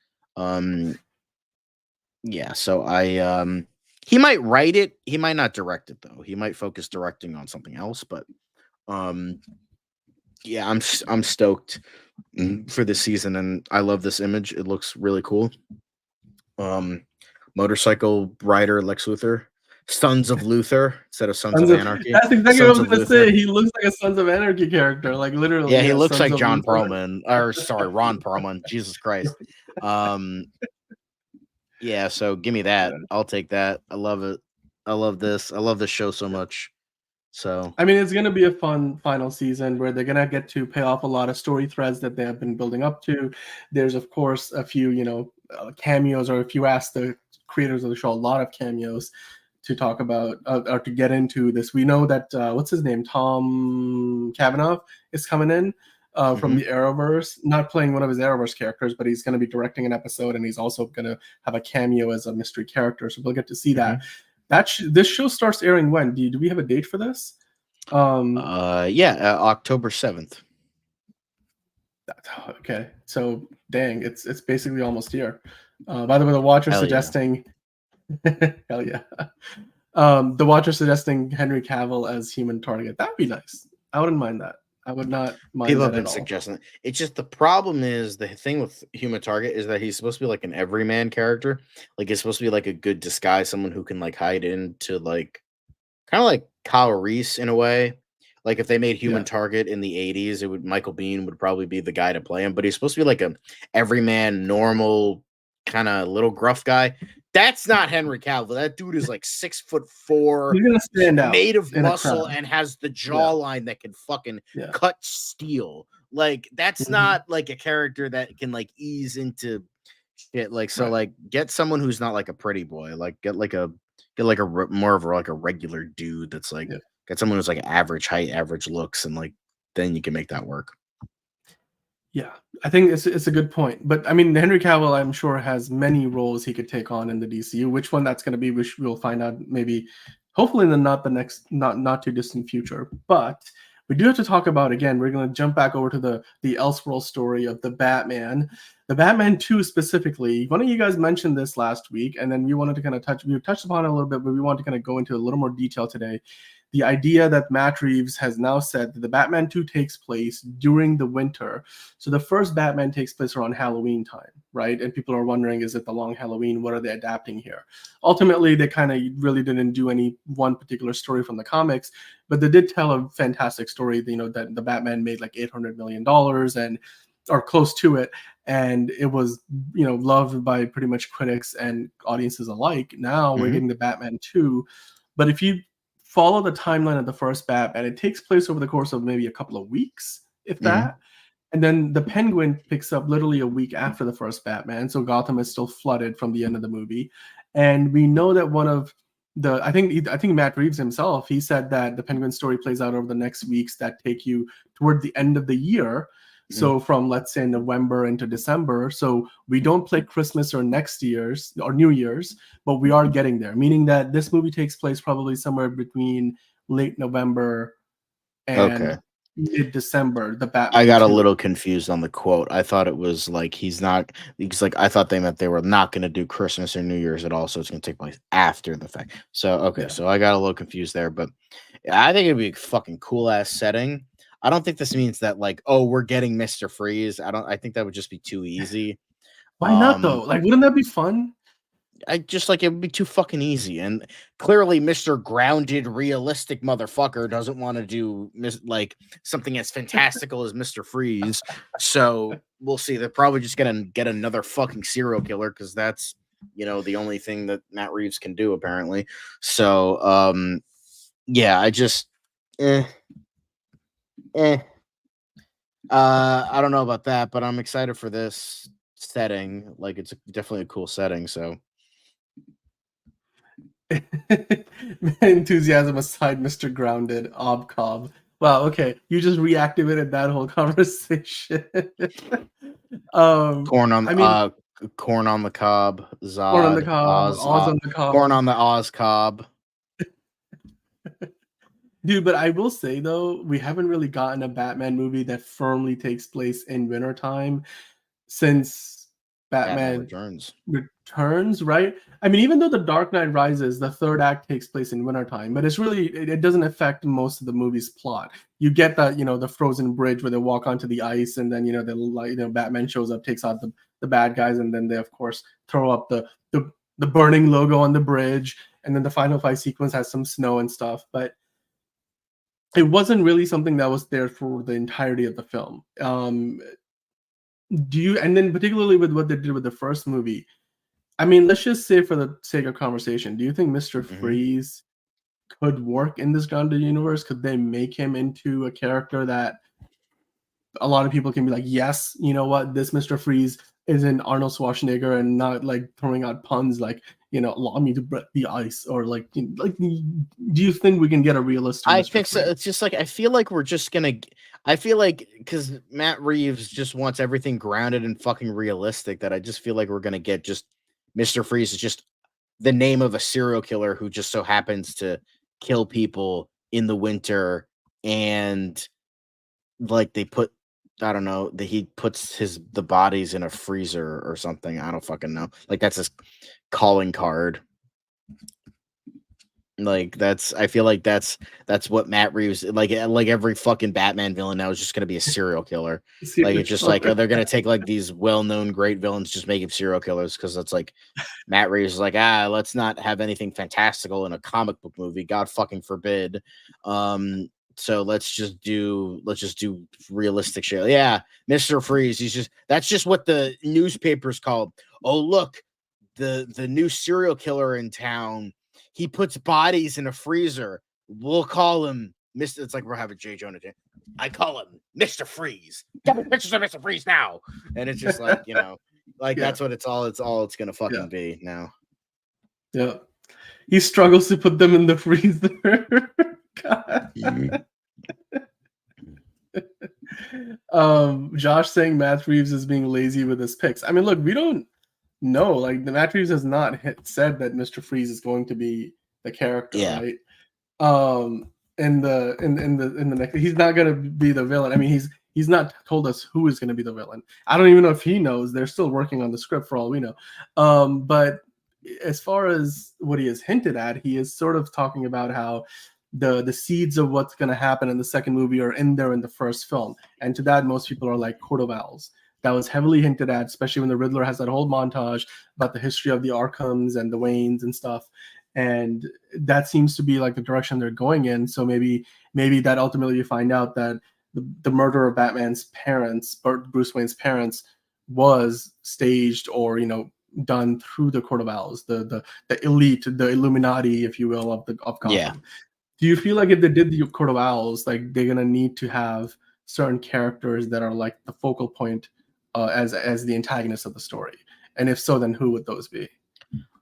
Speaker 2: Yeah. So he might write it. He might not direct it though. He might focus directing on something else. But yeah, I'm stoked for this season, and I love this image. It looks really cool. Motorcycle rider Lex Luthor, Sons of Luthor instead of Sons of Anarchy.
Speaker 1: That's exactly what I was going to say. He looks like a Sons of Anarchy character, like literally.
Speaker 2: Yeah, he looks like Ron Perlman. Jesus Christ. Yeah, so give me that. I'll take that. I love it. I love this. I love this show so much. So
Speaker 1: I mean, it's going to be a fun final season where they're going to get to pay off a lot of story threads that they have been building up to. There's, of course, a few, cameos, or if you ask the creators of the show, a lot of cameos to talk about or to get into this. We know that, what's his name? Tom Cavanaugh is coming in from the Arrowverse, not playing one of his Arrowverse characters, but he's going to be directing an episode, and he's also going to have a cameo as a mystery character. So we'll get to see that. This show starts airing when? Do we have a date for this?
Speaker 2: October 7th.
Speaker 1: Okay, so dang, it's basically almost here. By the way, the Watcher suggesting, hell yeah, the Watcher suggesting Henry Cavill as Human Target. That'd be nice. I wouldn't mind that. I would not mind.
Speaker 2: People have been suggesting it. It's just the problem is the thing with Human Target is that he's supposed to be like an everyman character. Like he's supposed to be like a good disguise, someone who can like hide into like kind of like Kyle Reese in a way. Like if they made Human Target in the 80s, Michael Biehn would probably be the guy to play him. But he's supposed to be like a everyman, normal kind of little gruff guy. That's not Henry Cavill. That dude is like 6'4",
Speaker 1: He's gonna stand out,
Speaker 2: made of muscle, and has the jawline that can fucking cut steel. Like that's not like a character that can like ease into shit. Like so, like get someone who's not like a pretty boy. Like get like a more of like a regular dude that's like get someone who's like average height, average looks, and like then you can make that work.
Speaker 1: Yeah, I think it's a good point. But I mean, Henry Cavill, I'm sure, has many roles he could take on in the DCU. Which one that's going to be, we'll find out maybe, hopefully in the not too distant future. But we do have to talk about, again, we're going to jump back over to the Elseworld story of the Batman. The Batman 2 specifically. One of you guys mentioned this last week, and then we wanted to kind of touched upon it a little bit, but we want to kind of go into a little more detail today. The idea that Matt Reeves has now said that the Batman 2 takes place during the winter. So the first Batman takes place around Halloween time, right? And people are wondering, is it the long Halloween? What are they adapting here? Ultimately, they kind of really didn't do any one particular story from the comics, but they did tell a fantastic story, that the Batman made like $800 million or close to it. And it was, loved by pretty much critics and audiences alike. Now we're getting the Batman 2. But if you follow the timeline of the first Batman, it takes place over the course of maybe a couple of weeks, if that. And then the Penguin picks up literally a week after the first Batman. So Gotham is still flooded from the end of the movie. And we know that one of the, I think Matt Reeves himself, he said that the Penguin story plays out over the next weeks that take you toward the end of the year. So from, let's say, November into December. So we don't play Christmas or next year's or New Year's, but we are getting there, meaning that this movie takes place probably somewhere between late November and mid-December. The Batman.
Speaker 2: I got a little confused on the quote. I thought it was like I thought they meant they were not going to do Christmas or New Year's at all. So it's going to take place after the fact. So, so I got a little confused there, but I think it'd be a fucking cool ass setting. I don't think this means that like, oh, we're getting Mr. Freeze. I think that would just be too easy.
Speaker 1: Why not though? Like, wouldn't that be fun?
Speaker 2: I just like it would be too fucking easy. And clearly, Mr. Grounded, realistic motherfucker doesn't want to do like something as fantastical as Mr. Freeze. So we'll see. They're probably just gonna get another fucking serial killer because that's the only thing that Matt Reeves can do apparently. So yeah, I just eh. I don't know about that, but I'm excited for this setting. Like it's definitely a cool setting. So
Speaker 1: Enthusiasm aside, Mr. Grounded, Oz Cobb. Wow, okay. You just reactivated that whole conversation.
Speaker 2: corn on
Speaker 1: I mean,
Speaker 2: corn on the cob,
Speaker 1: corn on the
Speaker 2: Zod,
Speaker 1: cob, Oz on the
Speaker 2: corn
Speaker 1: cob.
Speaker 2: on the Oz Cobb.
Speaker 1: Dude, but I will say though, we haven't really gotten a Batman movie that firmly takes place in wintertime since
Speaker 2: Batman
Speaker 1: Batman
Speaker 2: Returns.
Speaker 1: Returns, right? I mean, even though The Dark Knight Rises, the third act takes place in wintertime, but it doesn't affect most of the movie's plot. You get that, the frozen bridge where they walk onto the ice, and then Batman shows up, takes out the bad guys, and then they of course throw up the burning logo on the bridge, and then the final fight sequence has some snow and stuff, but it wasn't really something that was there for the entirety of the film. And then particularly with what they did with the first movie, I mean, let's just say for the sake of conversation, do you think Mr. Freeze could work in this grounded universe? Could they make him into a character that a lot of people can be like, yes, you know what, this Mr. Freeze isn't Arnold Schwarzenegger and not like throwing out puns like, allow me to break the ice, or like do you think we can get a realistic
Speaker 2: I
Speaker 1: Mr.
Speaker 2: think so.
Speaker 1: Freeze?
Speaker 2: It's just like I feel like we're just gonna. I feel like because Matt Reeves just wants everything grounded and fucking realistic, that I just feel like we're gonna get just Mr. Freeze is just the name of a serial killer who just so happens to kill people in the winter, and like they put, I don't know, that he puts the bodies in a freezer or something. I don't fucking know. Like that's his calling card. Like I feel like that's what Matt Reeves like every fucking Batman villain now is just gonna be a serial killer. Like
Speaker 1: Serial
Speaker 2: it's just like,
Speaker 1: killer.
Speaker 2: oh, they're gonna take like these well-known great villains, just make him serial killers because it's like Matt Reeves is like, let's not have anything fantastical in a comic book movie. God fucking forbid. So let's just do realistic shit. Yeah, Mr. Freeze. That's just what the newspapers called. Oh, look, the new serial killer in town. He puts bodies in a freezer. We'll call him Mr. It's like we're having J. Jonah. I call him Mr. Freeze. Get me pictures of Mr. Freeze now. And it's just like, that's what it's all gonna fucking be now.
Speaker 1: Yeah. He struggles to put them in the freezer. God. Josh saying Matt Reeves is being lazy with his picks. I mean, look, we don't know. Like, the Matt Reeves has not said that Mr. Freeze is going to be the character, right? In the next, he's not going to be the villain. I mean, he's not told us who is going to be the villain. I don't even know if he knows. They're still working on the script for all we know. But as far as what he has hinted at, he is sort of talking about how the seeds of what's going to happen in the second movie are in there in the first film, and to that most people are like Court of Owls. That was heavily hinted at, especially when the Riddler has that whole montage about the history of the Arkhams and the Waynes and stuff, and that seems to be like the direction they're going in. So maybe that ultimately you find out that the murder of Batman's parents, Bruce Wayne's parents, was staged or done through the Court of Owls, the elite, the Illuminati, if you will, of Gotham.
Speaker 2: Yeah.
Speaker 1: Do you feel like if they did the Court of Owls, like they're gonna need to have certain characters that are like the focal point as the antagonist of the story? And if so, then who would those be?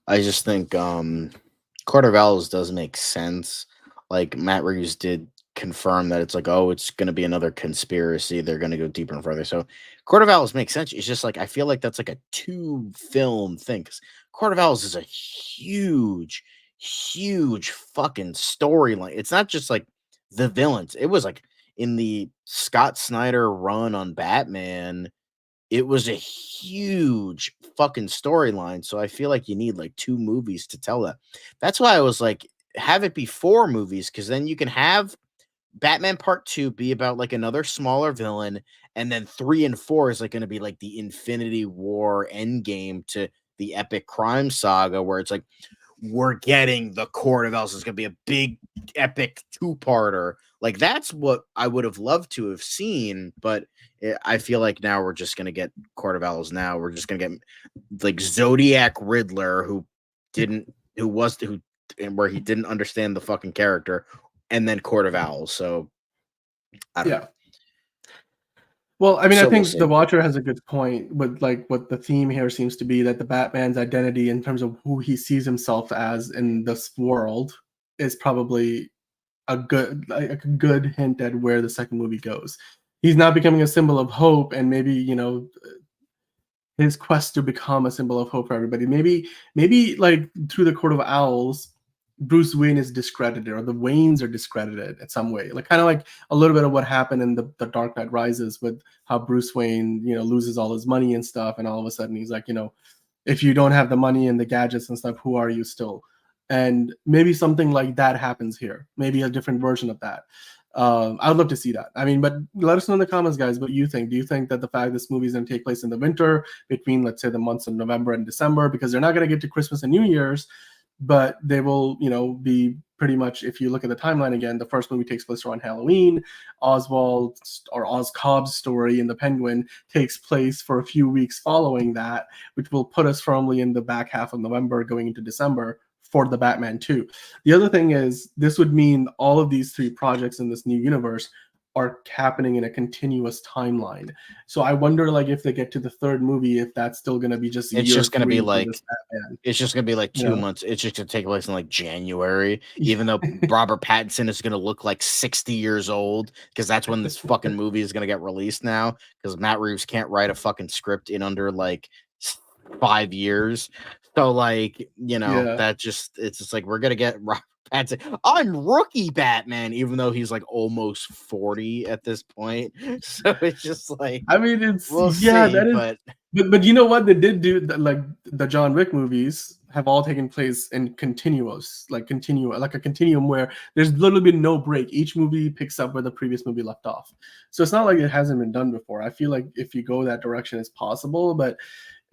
Speaker 2: I just think Court of Owls does make sense. Like Matt Reeves did confirm that it's like, oh, it's going to be another conspiracy. They're going to go deeper and further. So Court of Owls makes sense. It's just like I feel like that's like a 2-film thing. 'Cause Court of Owls is a huge fucking storyline. It's not just like the villains. It was like in the Scott Snyder run on Batman, it was a huge fucking storyline. So I feel like you need like 2 movies to tell that. That's why I was like, have it be 4 movies, because then you can have Batman Part 2 be about like another smaller villain, and then 3 and 4 is like going to be like the Infinity War Endgame to the epic crime saga where it's like we're getting the Court of Owls. It's going to be a big epic two-parter. Like that's what I would have loved to have seen, but I feel like now we're just going to get Court of Owls. Now we're just going to get like Zodiac Riddler who where he didn't understand the fucking character, and then Court of Owls. So I don't know.
Speaker 1: Well, I mean, I think the Watcher has a good point with like what the theme here seems to be, that the Batman's identity in terms of who he sees himself as in this world is probably a good hint at where the second movie goes. He's not becoming a symbol of hope, and maybe, you know, his quest to become a symbol of hope for everybody. Maybe like through the Court of Owls, Bruce Wayne is discredited, or the Waynes are discredited in some way. Like kind of like a little bit of what happened in the Dark Knight Rises with how Bruce Wayne, you know, loses all his money and stuff, and all of a sudden he's like, you know, if you don't have the money and the gadgets and stuff, who are you still? And maybe something like that happens here. Maybe a different version of that. I would love to see that. I mean, but let us know in the comments, guys, what you think. Do you think that the fact this movie is going to take place in the winter between, let's say, the months of November and December, because they're not going to get to Christmas and New Year's, but they will, you know, be pretty much, if you look at the timeline again, the first movie takes place around Halloween. Oswald or Oz Cobb's story in The Penguin takes place for a few weeks following that, which will put us firmly in the back half of November going into December for the Batman 2. The other thing is, this would mean all of these three projects in this new universe are happening in a continuous timeline. So I wonder, like, if they get to the third movie, if that's still going to be just
Speaker 2: it's just going to be like
Speaker 1: Batman.
Speaker 2: It's just going to be like 2 months. It's just going to take place in like January, even though Robert Pattinson is going to look like 60 years old, because that's when this fucking movie is going to get released now, because Matt Reeves can't write a fucking script in under like 5 years. So like, you know, it's just like we're going to get Robert Pattinson. I'm rookie Batman, even though he's like almost 40 at this point. So it's just like,
Speaker 1: I mean, it's
Speaker 2: we'll see, but
Speaker 1: you know what they did do, like the John Wick movies have all taken place in like a continuum where there's literally been no break. Each movie picks up where the previous movie left off. So it's not like it hasn't been done before. I feel like if you go that direction, it's possible, but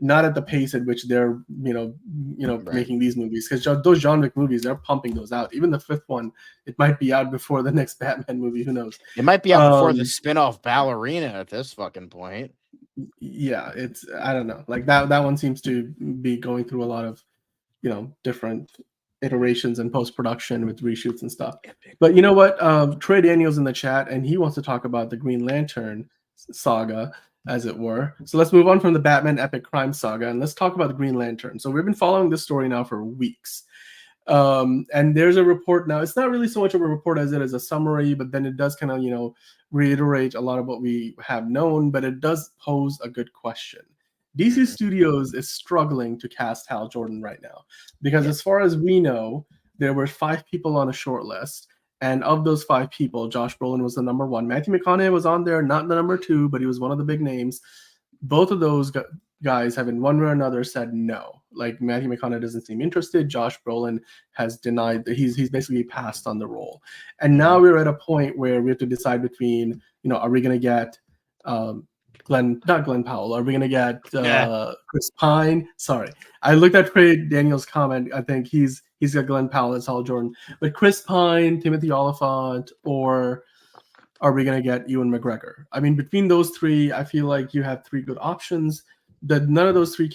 Speaker 1: not at the pace at which they're, right, making these movies. Because those John Wick movies, they're pumping those out. Even the fifth one, it might be out before the next Batman movie. Who knows?
Speaker 2: It might be out before the spin-off Ballerina at this fucking point.
Speaker 1: Yeah, I don't know. Like that one seems to be going through a lot of, different iterations and post-production with reshoots and stuff. But you know what? Trey Daniels in the chat, and he wants to talk about the Green Lantern saga, as it were. So let's move on from the Batman epic crime saga, and let's talk about the Green Lantern. So we've been following this story now for weeks. And there's a report now. It's not really so much of a report as it is a summary, but then it does kind of, reiterate a lot of what we have known, but it does pose a good question. DC Studios is struggling to cast Hal Jordan right now, because as far as we know, there were 5 people on a short list. And of those 5 people, Josh Brolin was the number 1. Matthew McConaughey was on there, not the number 2, but he was one of the big names. Both of those guys have in one way or another said no. Like Matthew McConaughey doesn't seem interested. Josh Brolin has denied that he's basically passed on the role. And now we're at a point where we have to decide between, are we going to get not Glenn Powell? Are we going to get Chris Pine? Sorry, I looked at Trey Daniels' comment. I think he's got Glenn Powell as Hal Jordan, but Chris Pine, Timothy Olyphant, or are we going to get Ewan McGregor? I mean, between those 3, I feel like you have 3 good options. That none of those 3,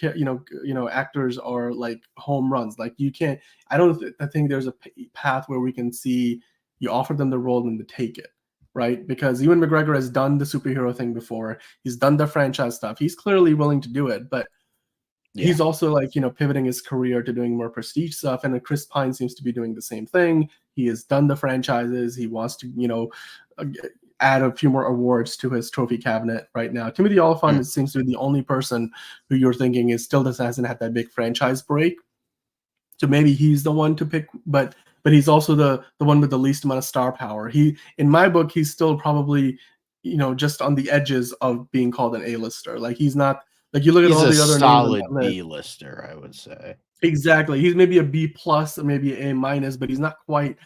Speaker 1: actors are like home runs. Like you can't. I think there's a path where we can see you offer them the role and they take it, right? Because Ewan McGregor has done the superhero thing before. He's done the franchise stuff. He's clearly willing to do it, but he's also like, pivoting his career to doing more prestige stuff. And Chris Pine seems to be doing the same thing. He has done the franchises. He wants to, add a few more awards to his trophy cabinet right now. Timothy Olyphant seems to be the only person who you're thinking hasn't had that big franchise break. So maybe he's the one to pick, but he's also the one with the least amount of star power. In my book, he's still probably, just on the edges of being called an A-lister. Like he's not, like you look at all the other
Speaker 2: solid B-lister, I would say.
Speaker 1: Exactly. He's maybe a B plus or maybe A minus, but he's not quite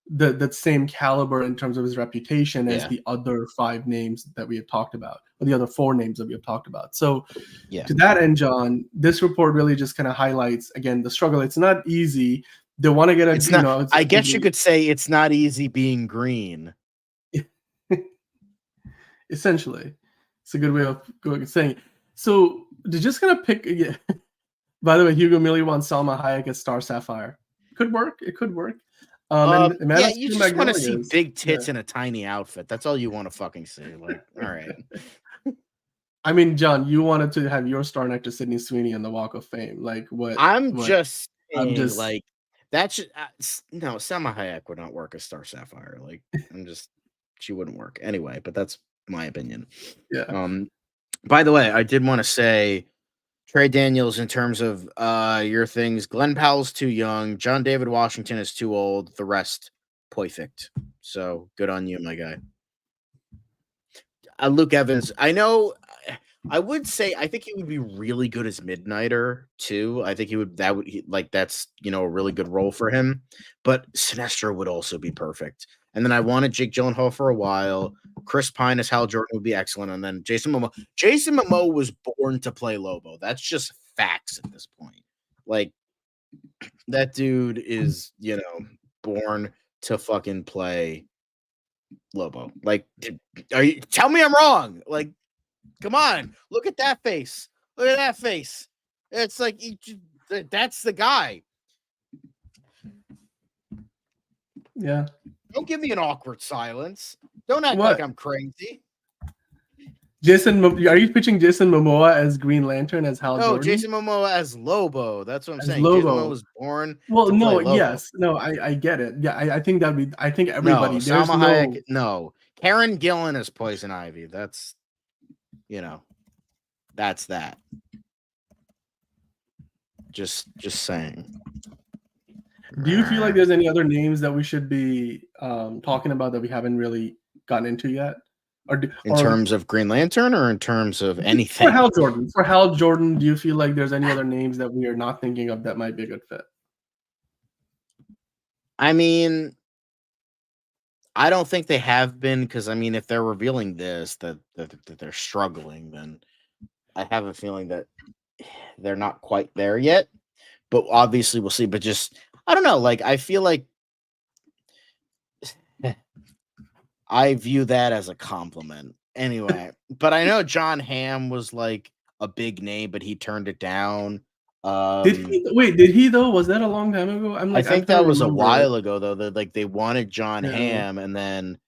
Speaker 1: the same caliber in terms of his reputation as
Speaker 2: Yeah.
Speaker 1: the other 5 names that we have talked about, or the other 4 names that we have talked about. So
Speaker 2: Yeah.
Speaker 1: to that end, John, this report really just kind of highlights again the struggle. It's not easy. They want to get a,
Speaker 2: It's
Speaker 1: you
Speaker 2: not.
Speaker 1: know, it's,
Speaker 2: I guess you could say it's not easy being green.
Speaker 1: essentially, it's a good way of saying it. So to just kind of pick, yeah. By the way, Hugo Millie wants Salma Hayek as Star Sapphire. Could work. It could work. And
Speaker 2: Yeah,
Speaker 1: Amanda
Speaker 2: you
Speaker 1: Stu
Speaker 2: just want to see
Speaker 1: Magnolias,
Speaker 2: big tits
Speaker 1: yeah.
Speaker 2: in a tiny outfit. That's all you want to fucking see. Like, all right.
Speaker 1: I mean, John, you wanted to have your star next to Sydney Sweeney on the Walk of Fame. Like what?
Speaker 2: I'm
Speaker 1: What?
Speaker 2: just
Speaker 1: I'm
Speaker 2: saying,
Speaker 1: just
Speaker 2: like, that should no, Selma Hayek would not work as Star Sapphire. Like, she wouldn't work anyway. But that's my opinion.
Speaker 1: yeah.
Speaker 2: By the way, I did want to say, Trey Daniels, in terms of your things, Glenn Powell's too young, John David Washington is too old, the rest perfect. So good on you, my guy. Luke Evans, I would say I think he would be really good as Midnighter too. I think that's a really good role for him. But Sinestro would also be perfect. And then I wanted Jake Gyllenhaal for a while. Chris Pine as Hal Jordan would be excellent. And then Jason Momoa. Jason Momoa was born to play Lobo. That's just facts at this point. Like, that dude is, born to fucking play Lobo. Like, tell me I'm wrong. Like, come on, look at that face. Look at that face. It's like that's the guy.
Speaker 1: Yeah.
Speaker 2: Don't give me an awkward silence. Don't act like I'm crazy.
Speaker 1: Are you pitching Jason Momoa as Green Lantern as Hal Jordan?
Speaker 2: No, Jason Momoa as Lobo. That's what I'm saying.
Speaker 1: Lobo.
Speaker 2: Jason Momoa was born.
Speaker 1: Well,
Speaker 2: to
Speaker 1: no,
Speaker 2: play Lobo.
Speaker 1: yes, no, I get it. Yeah, I think that'd be. I think everybody.
Speaker 2: No,
Speaker 1: There's
Speaker 2: Salma
Speaker 1: no.
Speaker 2: Hayek, no. Karen Gillan as Poison Ivy. That's, that's that. Just saying.
Speaker 1: Do you feel like there's any other names that we should be talking about that we haven't really gotten into yet?
Speaker 2: In terms of Green Lantern or in terms of anything?
Speaker 1: For Hal Jordan, do you feel like there's any other names that we are not thinking of that might be a good fit?
Speaker 2: I mean, I don't think they have been, because if they're revealing this that they're struggling, then I have a feeling that they're not quite there yet. But obviously we'll see. But just, I don't know. Like, I feel like I view that as a compliment. Anyway, but I know John Hamm was like a big name, but he turned it down.
Speaker 1: Did he though? Was that a long time ago?
Speaker 2: I think that was a while ago though. That they wanted John Hamm, and then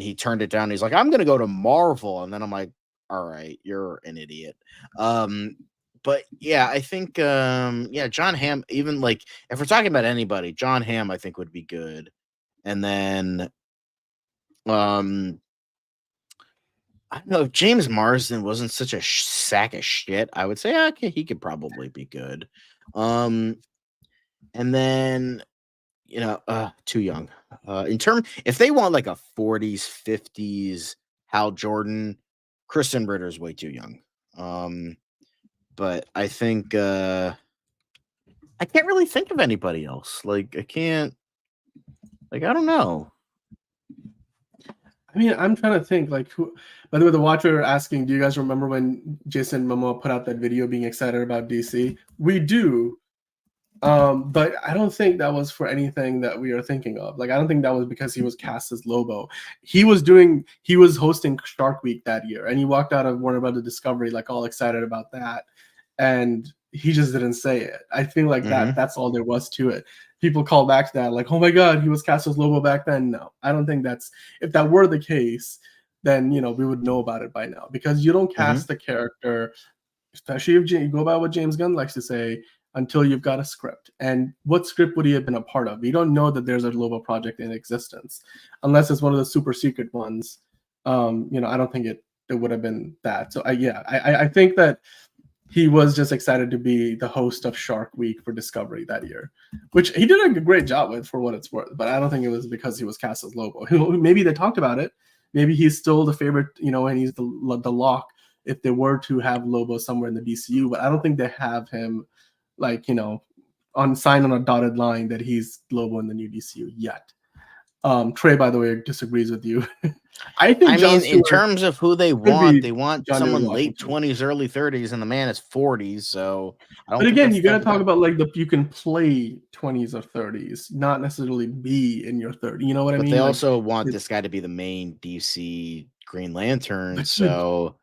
Speaker 2: he turned it down. He's like, I'm gonna go to Marvel, and then I'm like, all right, you're an idiot. But yeah, I think John Hamm, even like if we're talking about anybody, John Hamm I think would be good. And then I don't know, if James Marsden wasn't such a sack of shit, I would say okay, he could probably be good. And then too young. If they want like a 40s, 50s Hal Jordan, Kristen Ritter's way too young. But I think I can't really think of anybody else. Like I can't. Like I don't know.
Speaker 1: I mean, I'm trying to think. Like, who? By the way, the watcher asking, do you guys remember when Jason Momoa put out that video being excited about DC? We do. But I don't think that was for anything that we are thinking of. Like, I don't think that was because he was cast as Lobo. He was hosting Shark Week that year, and he walked out of Warner Brothers Discovery like all excited about that, and he just didn't say it. I feel like that's all there was to it. People call back to that like, oh my God, he was cast as Lobo back then. No, I don't think if that were the case, then we would know about it by now, because you don't cast the character, especially if you go by what James Gunn likes to say, until you've got a script. And what script would he have been a part of? You don't know that there's a Lobo project in existence unless it's one of the super secret ones. I don't think it would have been that. So I think that he was just excited to be the host of Shark Week for Discovery that year, which he did a great job with for what it's worth. But I don't think it was because he was cast as Lobo. Maybe they talked about it. Maybe he's still the favorite, and he's the lock if they were to have Lobo somewhere in the DCU. But I don't think they have him like, sign on a dotted line that he's Lobo in the new DCU yet. Trey, by the way, disagrees with you. I think John
Speaker 2: mean, in
Speaker 1: Stewart
Speaker 2: terms of who they
Speaker 1: be
Speaker 2: want
Speaker 1: John David
Speaker 2: someone late
Speaker 1: Washington.
Speaker 2: 20s, early 30s, and the man is 40s. So I don't.
Speaker 1: But
Speaker 2: think
Speaker 1: again,
Speaker 2: that's
Speaker 1: you got to
Speaker 2: that
Speaker 1: talk
Speaker 2: bad.
Speaker 1: about like you can play 20s or 30s, not necessarily be in your 30s. You know what I
Speaker 2: But
Speaker 1: mean?
Speaker 2: they
Speaker 1: Like,
Speaker 2: also want this guy to be the main DC Green Lantern.
Speaker 1: but dude,
Speaker 2: So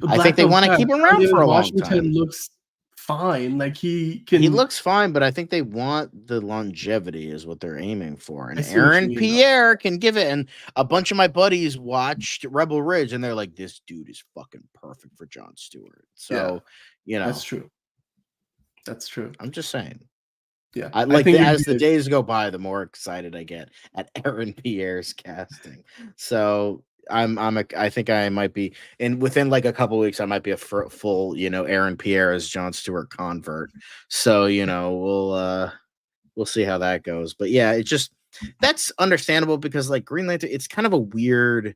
Speaker 2: I think
Speaker 1: Black
Speaker 2: they
Speaker 1: on
Speaker 2: want to
Speaker 1: Black,
Speaker 2: keep him
Speaker 1: John
Speaker 2: around for
Speaker 1: David
Speaker 2: a long
Speaker 1: Washington
Speaker 2: time.
Speaker 1: looks fine. Like he
Speaker 2: He
Speaker 1: can.
Speaker 2: looks fine, but I think they want the longevity is what they're aiming for. And
Speaker 1: I see what you
Speaker 2: Aaron
Speaker 1: mean, though.
Speaker 2: Pierre can give it. And a bunch of my buddies watched Rebel Ridge, and they're like, "This dude is fucking perfect for John Stewart." So,
Speaker 1: That's true. That's true.
Speaker 2: I'm just saying.
Speaker 1: Yeah,
Speaker 2: I
Speaker 1: I
Speaker 2: like
Speaker 1: think
Speaker 2: as the days go by, the more excited I get at Aaron Pierre's casting. So I think I might be, and within like a couple weeks, I might be a full, Aaron Pierre as John Stewart convert. So we'll see how that goes. But yeah, it just that's understandable because like Green Lantern, it's kind of a weird.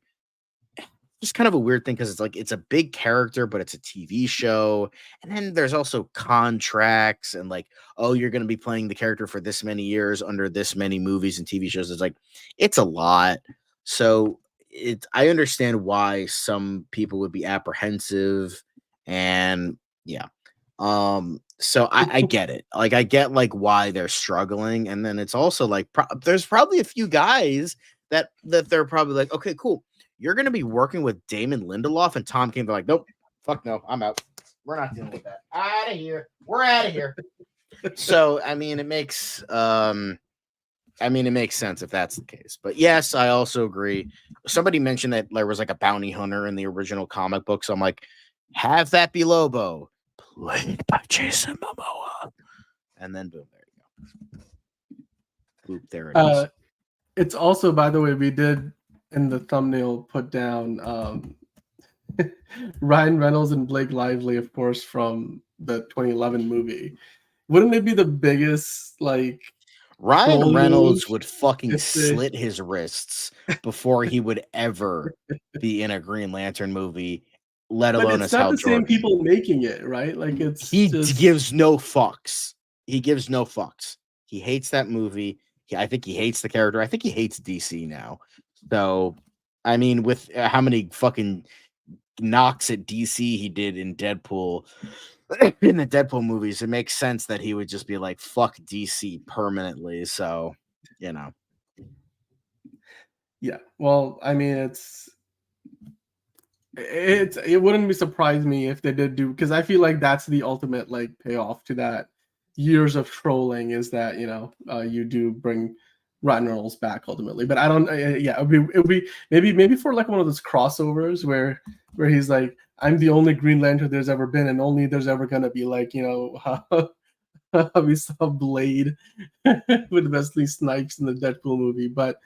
Speaker 2: Just kind of a weird thing because it's like it's a big character, but it's a TV show. And then there's also contracts and like, oh, you're going to be playing the character for this many years under this many movies and TV shows. It's like it's a lot. So I understand why some people would be apprehensive, and yeah. So I get it. Like I get like why they're struggling, and then it's also like there's probably a few guys that they're probably like, okay, cool. You're going to be working with Damon Lindelof and Tom King. They're like, nope, fuck no, I'm out. We're not dealing with that. Out of here. We're out of here. So, I mean, it makes sense if that's the case. But yes, I also agree. Somebody mentioned that there was like a bounty hunter in the original comic book. So I'm like, have that be Lobo, played by Jason Momoa. And then boom, there you go. Boop, there it is.
Speaker 1: It's also, by the way, we did in the thumbnail put down Ryan Reynolds and Blake Lively, of course, from the 2011 movie. Wouldn't it be the biggest like
Speaker 2: Ryan Reynolds would fucking
Speaker 1: if they-
Speaker 2: slit his wrists before he would ever be in a Green Lantern movie, let
Speaker 1: But
Speaker 2: alone
Speaker 1: it's
Speaker 2: as
Speaker 1: not
Speaker 2: Hal
Speaker 1: the
Speaker 2: Jordan.
Speaker 1: same people making it, right? Like it's
Speaker 2: He
Speaker 1: just
Speaker 2: gives no fucks. He gives no fucks. He hates that movie. I think he hates the character. I think he hates DC now. So, I mean, with how many fucking knocks at DC he did in Deadpool, in the Deadpool movies, it makes sense that he would just be like, fuck DC permanently. So,
Speaker 1: yeah. Well, I mean, it wouldn't be surprise me if they did do, because I feel like that's the ultimate like payoff to that years of trolling is that you do bring Ryan Reynolds back ultimately. But I don't. Yeah, it would be maybe for like one of those crossovers where he's like, I'm the only Green Lantern there's ever been, and only there's ever gonna be like we saw Blade with Wesley Snipes in the Deadpool movie, but.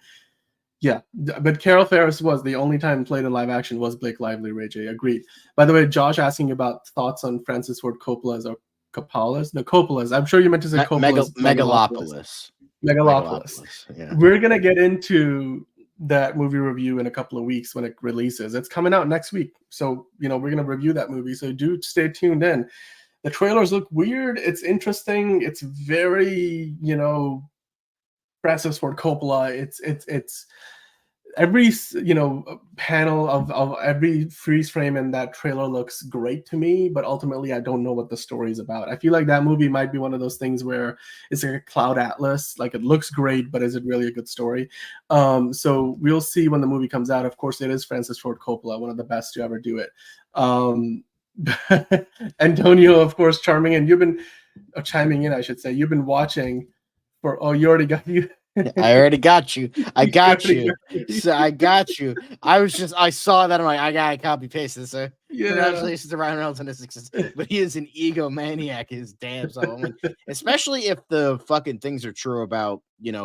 Speaker 1: Yeah, but Carol Ferris was the only time played in live action was Blake Lively. Ray J agreed. By the way, Josh asking about thoughts on Francis Ford Coppola's or Coppola's? No, Coppola's. I'm sure you meant to say Coppola's.
Speaker 2: Megalopolis.
Speaker 1: Yeah. We're gonna get into that movie review in a couple of weeks when it releases. It's coming out next week, so we're gonna review that movie. So do stay tuned in. The trailers look weird. It's interesting. It's very Francis Ford Coppola. It's every panel of every freeze frame in that trailer looks great to me, but ultimately I don't know what the story is about. I feel like that movie might be one of those things where it's like a cloud atlas, like it looks great, but is it really a good story? So we'll see when the movie comes out. Of course, it is Francis Ford Coppola, one of the best to ever do it. Antonio, of course, charming, and you've been chiming in, I should say. You've been watching you already got you.
Speaker 2: I already got you. I got you. So I got you. I saw that. I'm like, I gotta copy paste this. Congratulations to Ryan Reynolds on his success. But he is an egomaniac, his damn self. I mean, especially if the fucking things are true about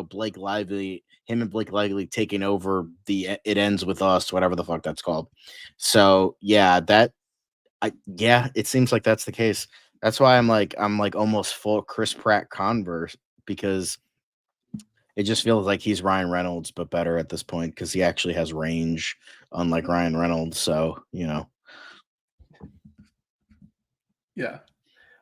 Speaker 2: Blake Lively, him and Blake Lively taking over the It Ends With Us, whatever the fuck that's called. So yeah, it seems like that's the case. That's why I'm like almost full Chris Pratt converse, because it just feels like he's Ryan Reynolds, but better at this point because he actually has range, unlike Ryan Reynolds. So,
Speaker 1: Yeah.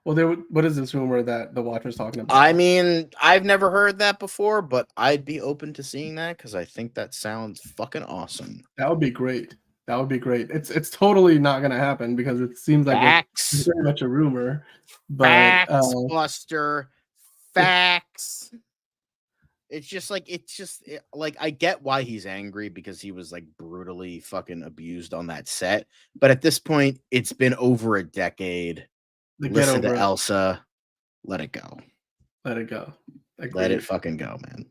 Speaker 1: Well, what is this rumor that the Watcher's talking about?
Speaker 2: I mean, I've never heard that before, but I'd be open to seeing that because I think that sounds fucking awesome.
Speaker 1: That would be great. That would be great. It's totally not going to happen because it seems like it's very much a rumor. But
Speaker 2: Facts, Buster. Facts. It's just like I get why he's angry because he was like brutally fucking abused on that set. But at this point, it's been over a decade. Listen to Elsa. Let it go.
Speaker 1: Let it go.
Speaker 2: Let it fucking go, man.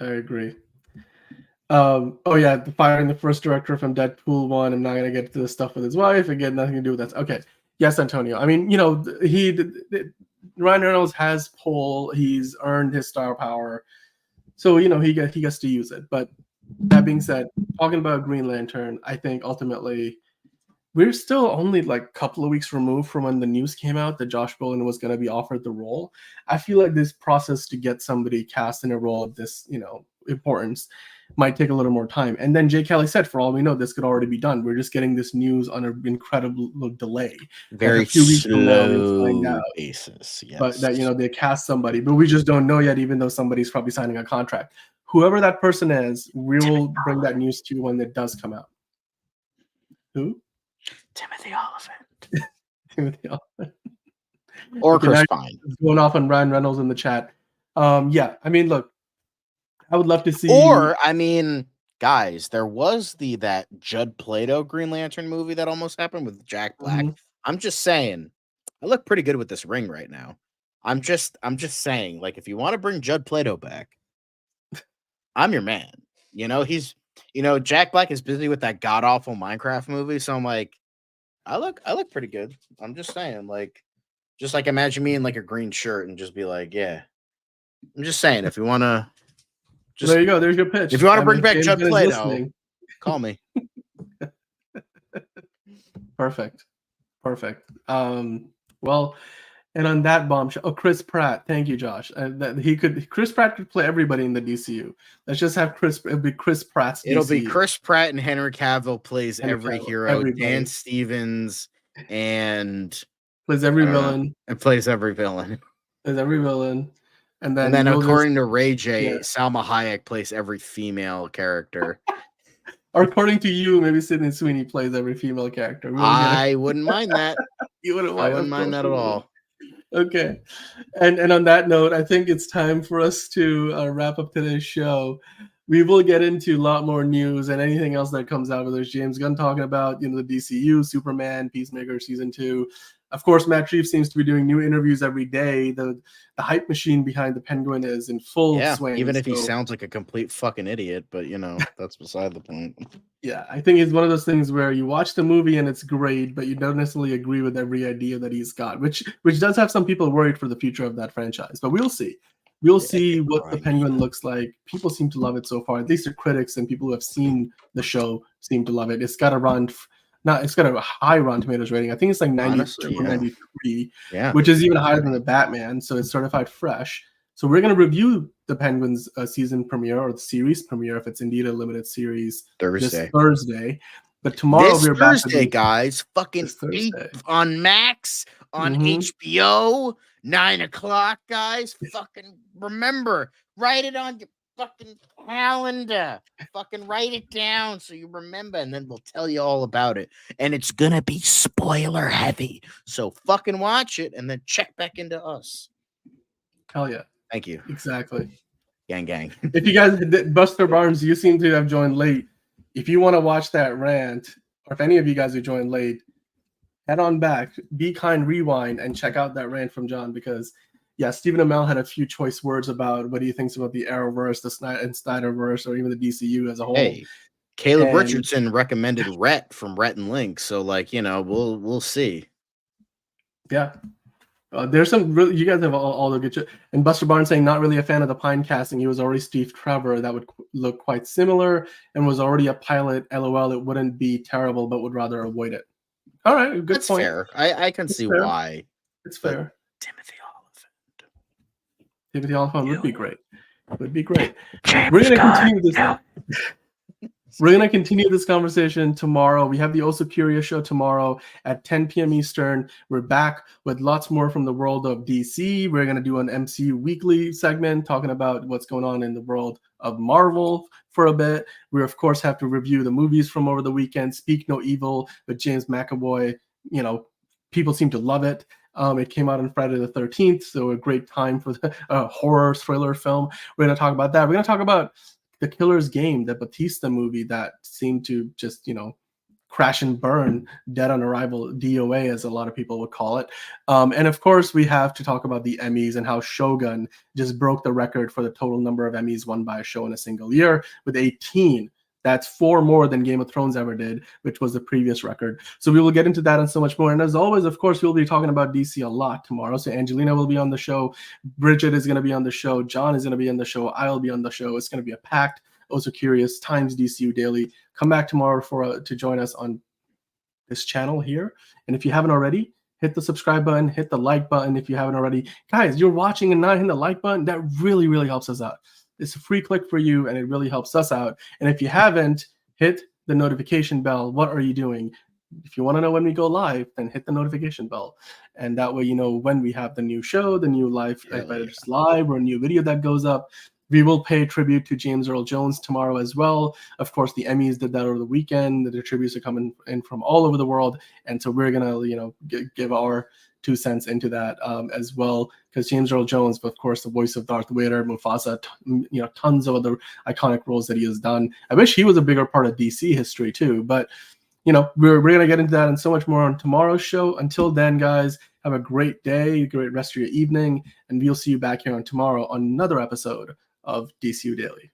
Speaker 1: I agree. Oh yeah, firing the first director from Deadpool 1. I'm not gonna get to the stuff with his wife. Again, nothing to do with that. Okay. Yes, Antonio. I mean, Ryan Reynolds has pull. He's earned his star power. So, he gets to use it. But that being said, talking about Green Lantern, I think ultimately we're still only like a couple of weeks removed from when the news came out that Josh Brolin was going to be offered the role. I feel like this process to get somebody cast in a role of this, importance might take a little more time. And then Jay Kelly said, for all we know, this could already be done. We're just getting this news on an incredible delay.
Speaker 2: Very slow basis. Yes.
Speaker 1: But that, they cast somebody, but we just don't know yet, even though somebody's probably signing a contract. Whoever that person is, we will bring that news to you when it does come out. Who?
Speaker 2: Timothy Oliphant.
Speaker 1: Timothy Oliphant.
Speaker 2: Or Chris Pine.
Speaker 1: Going off on Ryan Reynolds in the chat. Yeah, I mean, look, I would love to see.
Speaker 2: Or, I mean, guys, there was that Judd Plato Green Lantern movie that almost happened with Jack Black. Mm-hmm. I'm just saying, I look pretty good with this ring right now. I'm just saying, like, if you want to bring Judd Plato back, I'm your man. Jack Black is busy with that god awful Minecraft movie, so I'm like, I look pretty good. I'm just saying, like, just like imagine me in like a green shirt and just be like, yeah. I'm just saying, if you want to.
Speaker 1: There you go. There's your pitch.
Speaker 2: If you want to bring back Judd Plato, call me.
Speaker 1: Perfect. Well, and on that bombshell, Chris Pratt. Thank you, Josh. Chris Pratt could play everybody in the DCU. Let's just have It'll be Chris Pratt's DCU.
Speaker 2: It'll be Chris Pratt and Henry Cavill plays every hero. Everybody. Dan Stevens
Speaker 1: plays every villain.
Speaker 2: And plays every villain.
Speaker 1: Plays every villain. And
Speaker 2: then according to Ray J, Salma Hayek plays every female character.
Speaker 1: Or according to you, maybe Sydney Sweeney plays every female character.
Speaker 2: I wouldn't mind that.
Speaker 1: You wouldn't mind.
Speaker 2: I wouldn't mind that at all.
Speaker 1: Okay. And on that note, I think it's time for us to wrap up today's show. We will get into a lot more news and anything else that comes out, whether it's James Gunn talking about, the DCU, Superman, Peacemaker Season 2. Of course, Matt Reeves seems to be doing new interviews every day. The hype machine behind the Penguin is in full swing.
Speaker 2: Even if he sounds like a complete fucking idiot, but that's beside the point.
Speaker 1: Yeah, I think it's one of those things where you watch the movie and it's great, but you don't necessarily agree with every idea that he's got, which does have some people worried for the future of that franchise. But we'll see. We'll see what the Penguin looks like. People seem to love it so far. At least the critics and people who have seen the show seem to love it. It's got a high Rotten Tomatoes rating. I think it's like 92 or 93, which is even higher than the Batman. So it's certified fresh. So we're going to review the Penguins season premiere or the series premiere, if it's indeed a limited series, this Thursday. But tomorrow we're back.
Speaker 2: Thursday, guys. Fucking 8 on Max, on HBO, 9 o'clock, guys. Fucking remember, write it on your fucking calendar. Fucking write it down so you remember, and then we'll tell you all about it. And it's gonna be spoiler heavy. So fucking watch it and then check back into us.
Speaker 1: Hell yeah.
Speaker 2: Thank you.
Speaker 1: Exactly.
Speaker 2: Gang.
Speaker 1: If you guys, Buster Barnes, you seem to have joined late. If you want to watch that rant, or if any of you guys who joined late, head on back, Be Kind Rewind, and check out that rant from John, because Stephen Amell had a few choice words about what he thinks about the Arrowverse, the Snyderverse, or even the DCU as a whole.
Speaker 2: Hey, Caleb Richardson recommended Rhett from Rhett and Link, so we'll see.
Speaker 1: Yeah, there's some really, you guys have all the good shit. And Buster Barnes saying not really a fan of the Pine casting. He was already Steve Trevor. That would look quite similar, and was already a pilot. LOL, it wouldn't be terrible, but would rather avoid it. All right, good
Speaker 2: That's
Speaker 1: point.
Speaker 2: Fair. I can see why.
Speaker 1: It's fair.
Speaker 2: Timothy
Speaker 1: Oliphant would be great. Would be great.
Speaker 2: James
Speaker 1: We're going to continue this. We're going to continue this conversation tomorrow. We have the Also Curious show tomorrow at 10 p.m. Eastern. We're back with lots more from the world of DC. We're going to do an MCU weekly segment talking about what's going on in the world of Marvel for a bit. We, of course, have to review the movies from over the weekend. Speak No Evil with James McAvoy. You know, people seem to love it. It came out on Friday the 13th, so a great time for the horror thriller film. We're going to talk about that. We're going to talk about The Killer's Game, the Batista movie that seemed to just, crash and burn, dead on arrival, DOA, as a lot of people would call it. And of course, we have to talk about the Emmys and how Shogun just broke the record for the total number of Emmys won by a show in a single year with 18. That's 4 more than Game of Thrones ever did, which was the previous record. So we will get into that and so much more. And as always, of course, we'll be talking about DC a lot tomorrow. So Angelina will be on the show. Bridget is going to be on the show. John is going to be on the show. I'll be on the show. It's going to be a packed Also Curious times DCU Daily. Come back tomorrow to join us on this channel here. And if you haven't already, hit the subscribe button, hit the like button if you haven't already. Guys, you're watching and not hitting the like button. That really, really helps us out. It's a free click for you, and it really helps us out. And if you haven't, hit the notification bell. What are you doing? If you want to know when we go live, then hit the notification bell. And that way you know when we have the new show, the new live, whether it's live or a new video that goes up. We will pay tribute to James Earl Jones tomorrow as well. Of course, the Emmys did that over the weekend. The tributes are coming in from all over the world. And so we're going to, give our 2 cents into that as well, because James Earl Jones, of course, the voice of Darth Vader, Mufasa, tons of other iconic roles that he has done. I wish he was a bigger part of DC history too, but we're going to get into that and so much more on tomorrow's show. Until then, guys, have a great day, great rest of your evening, and we'll see you back here on tomorrow on another episode of DCU Daily.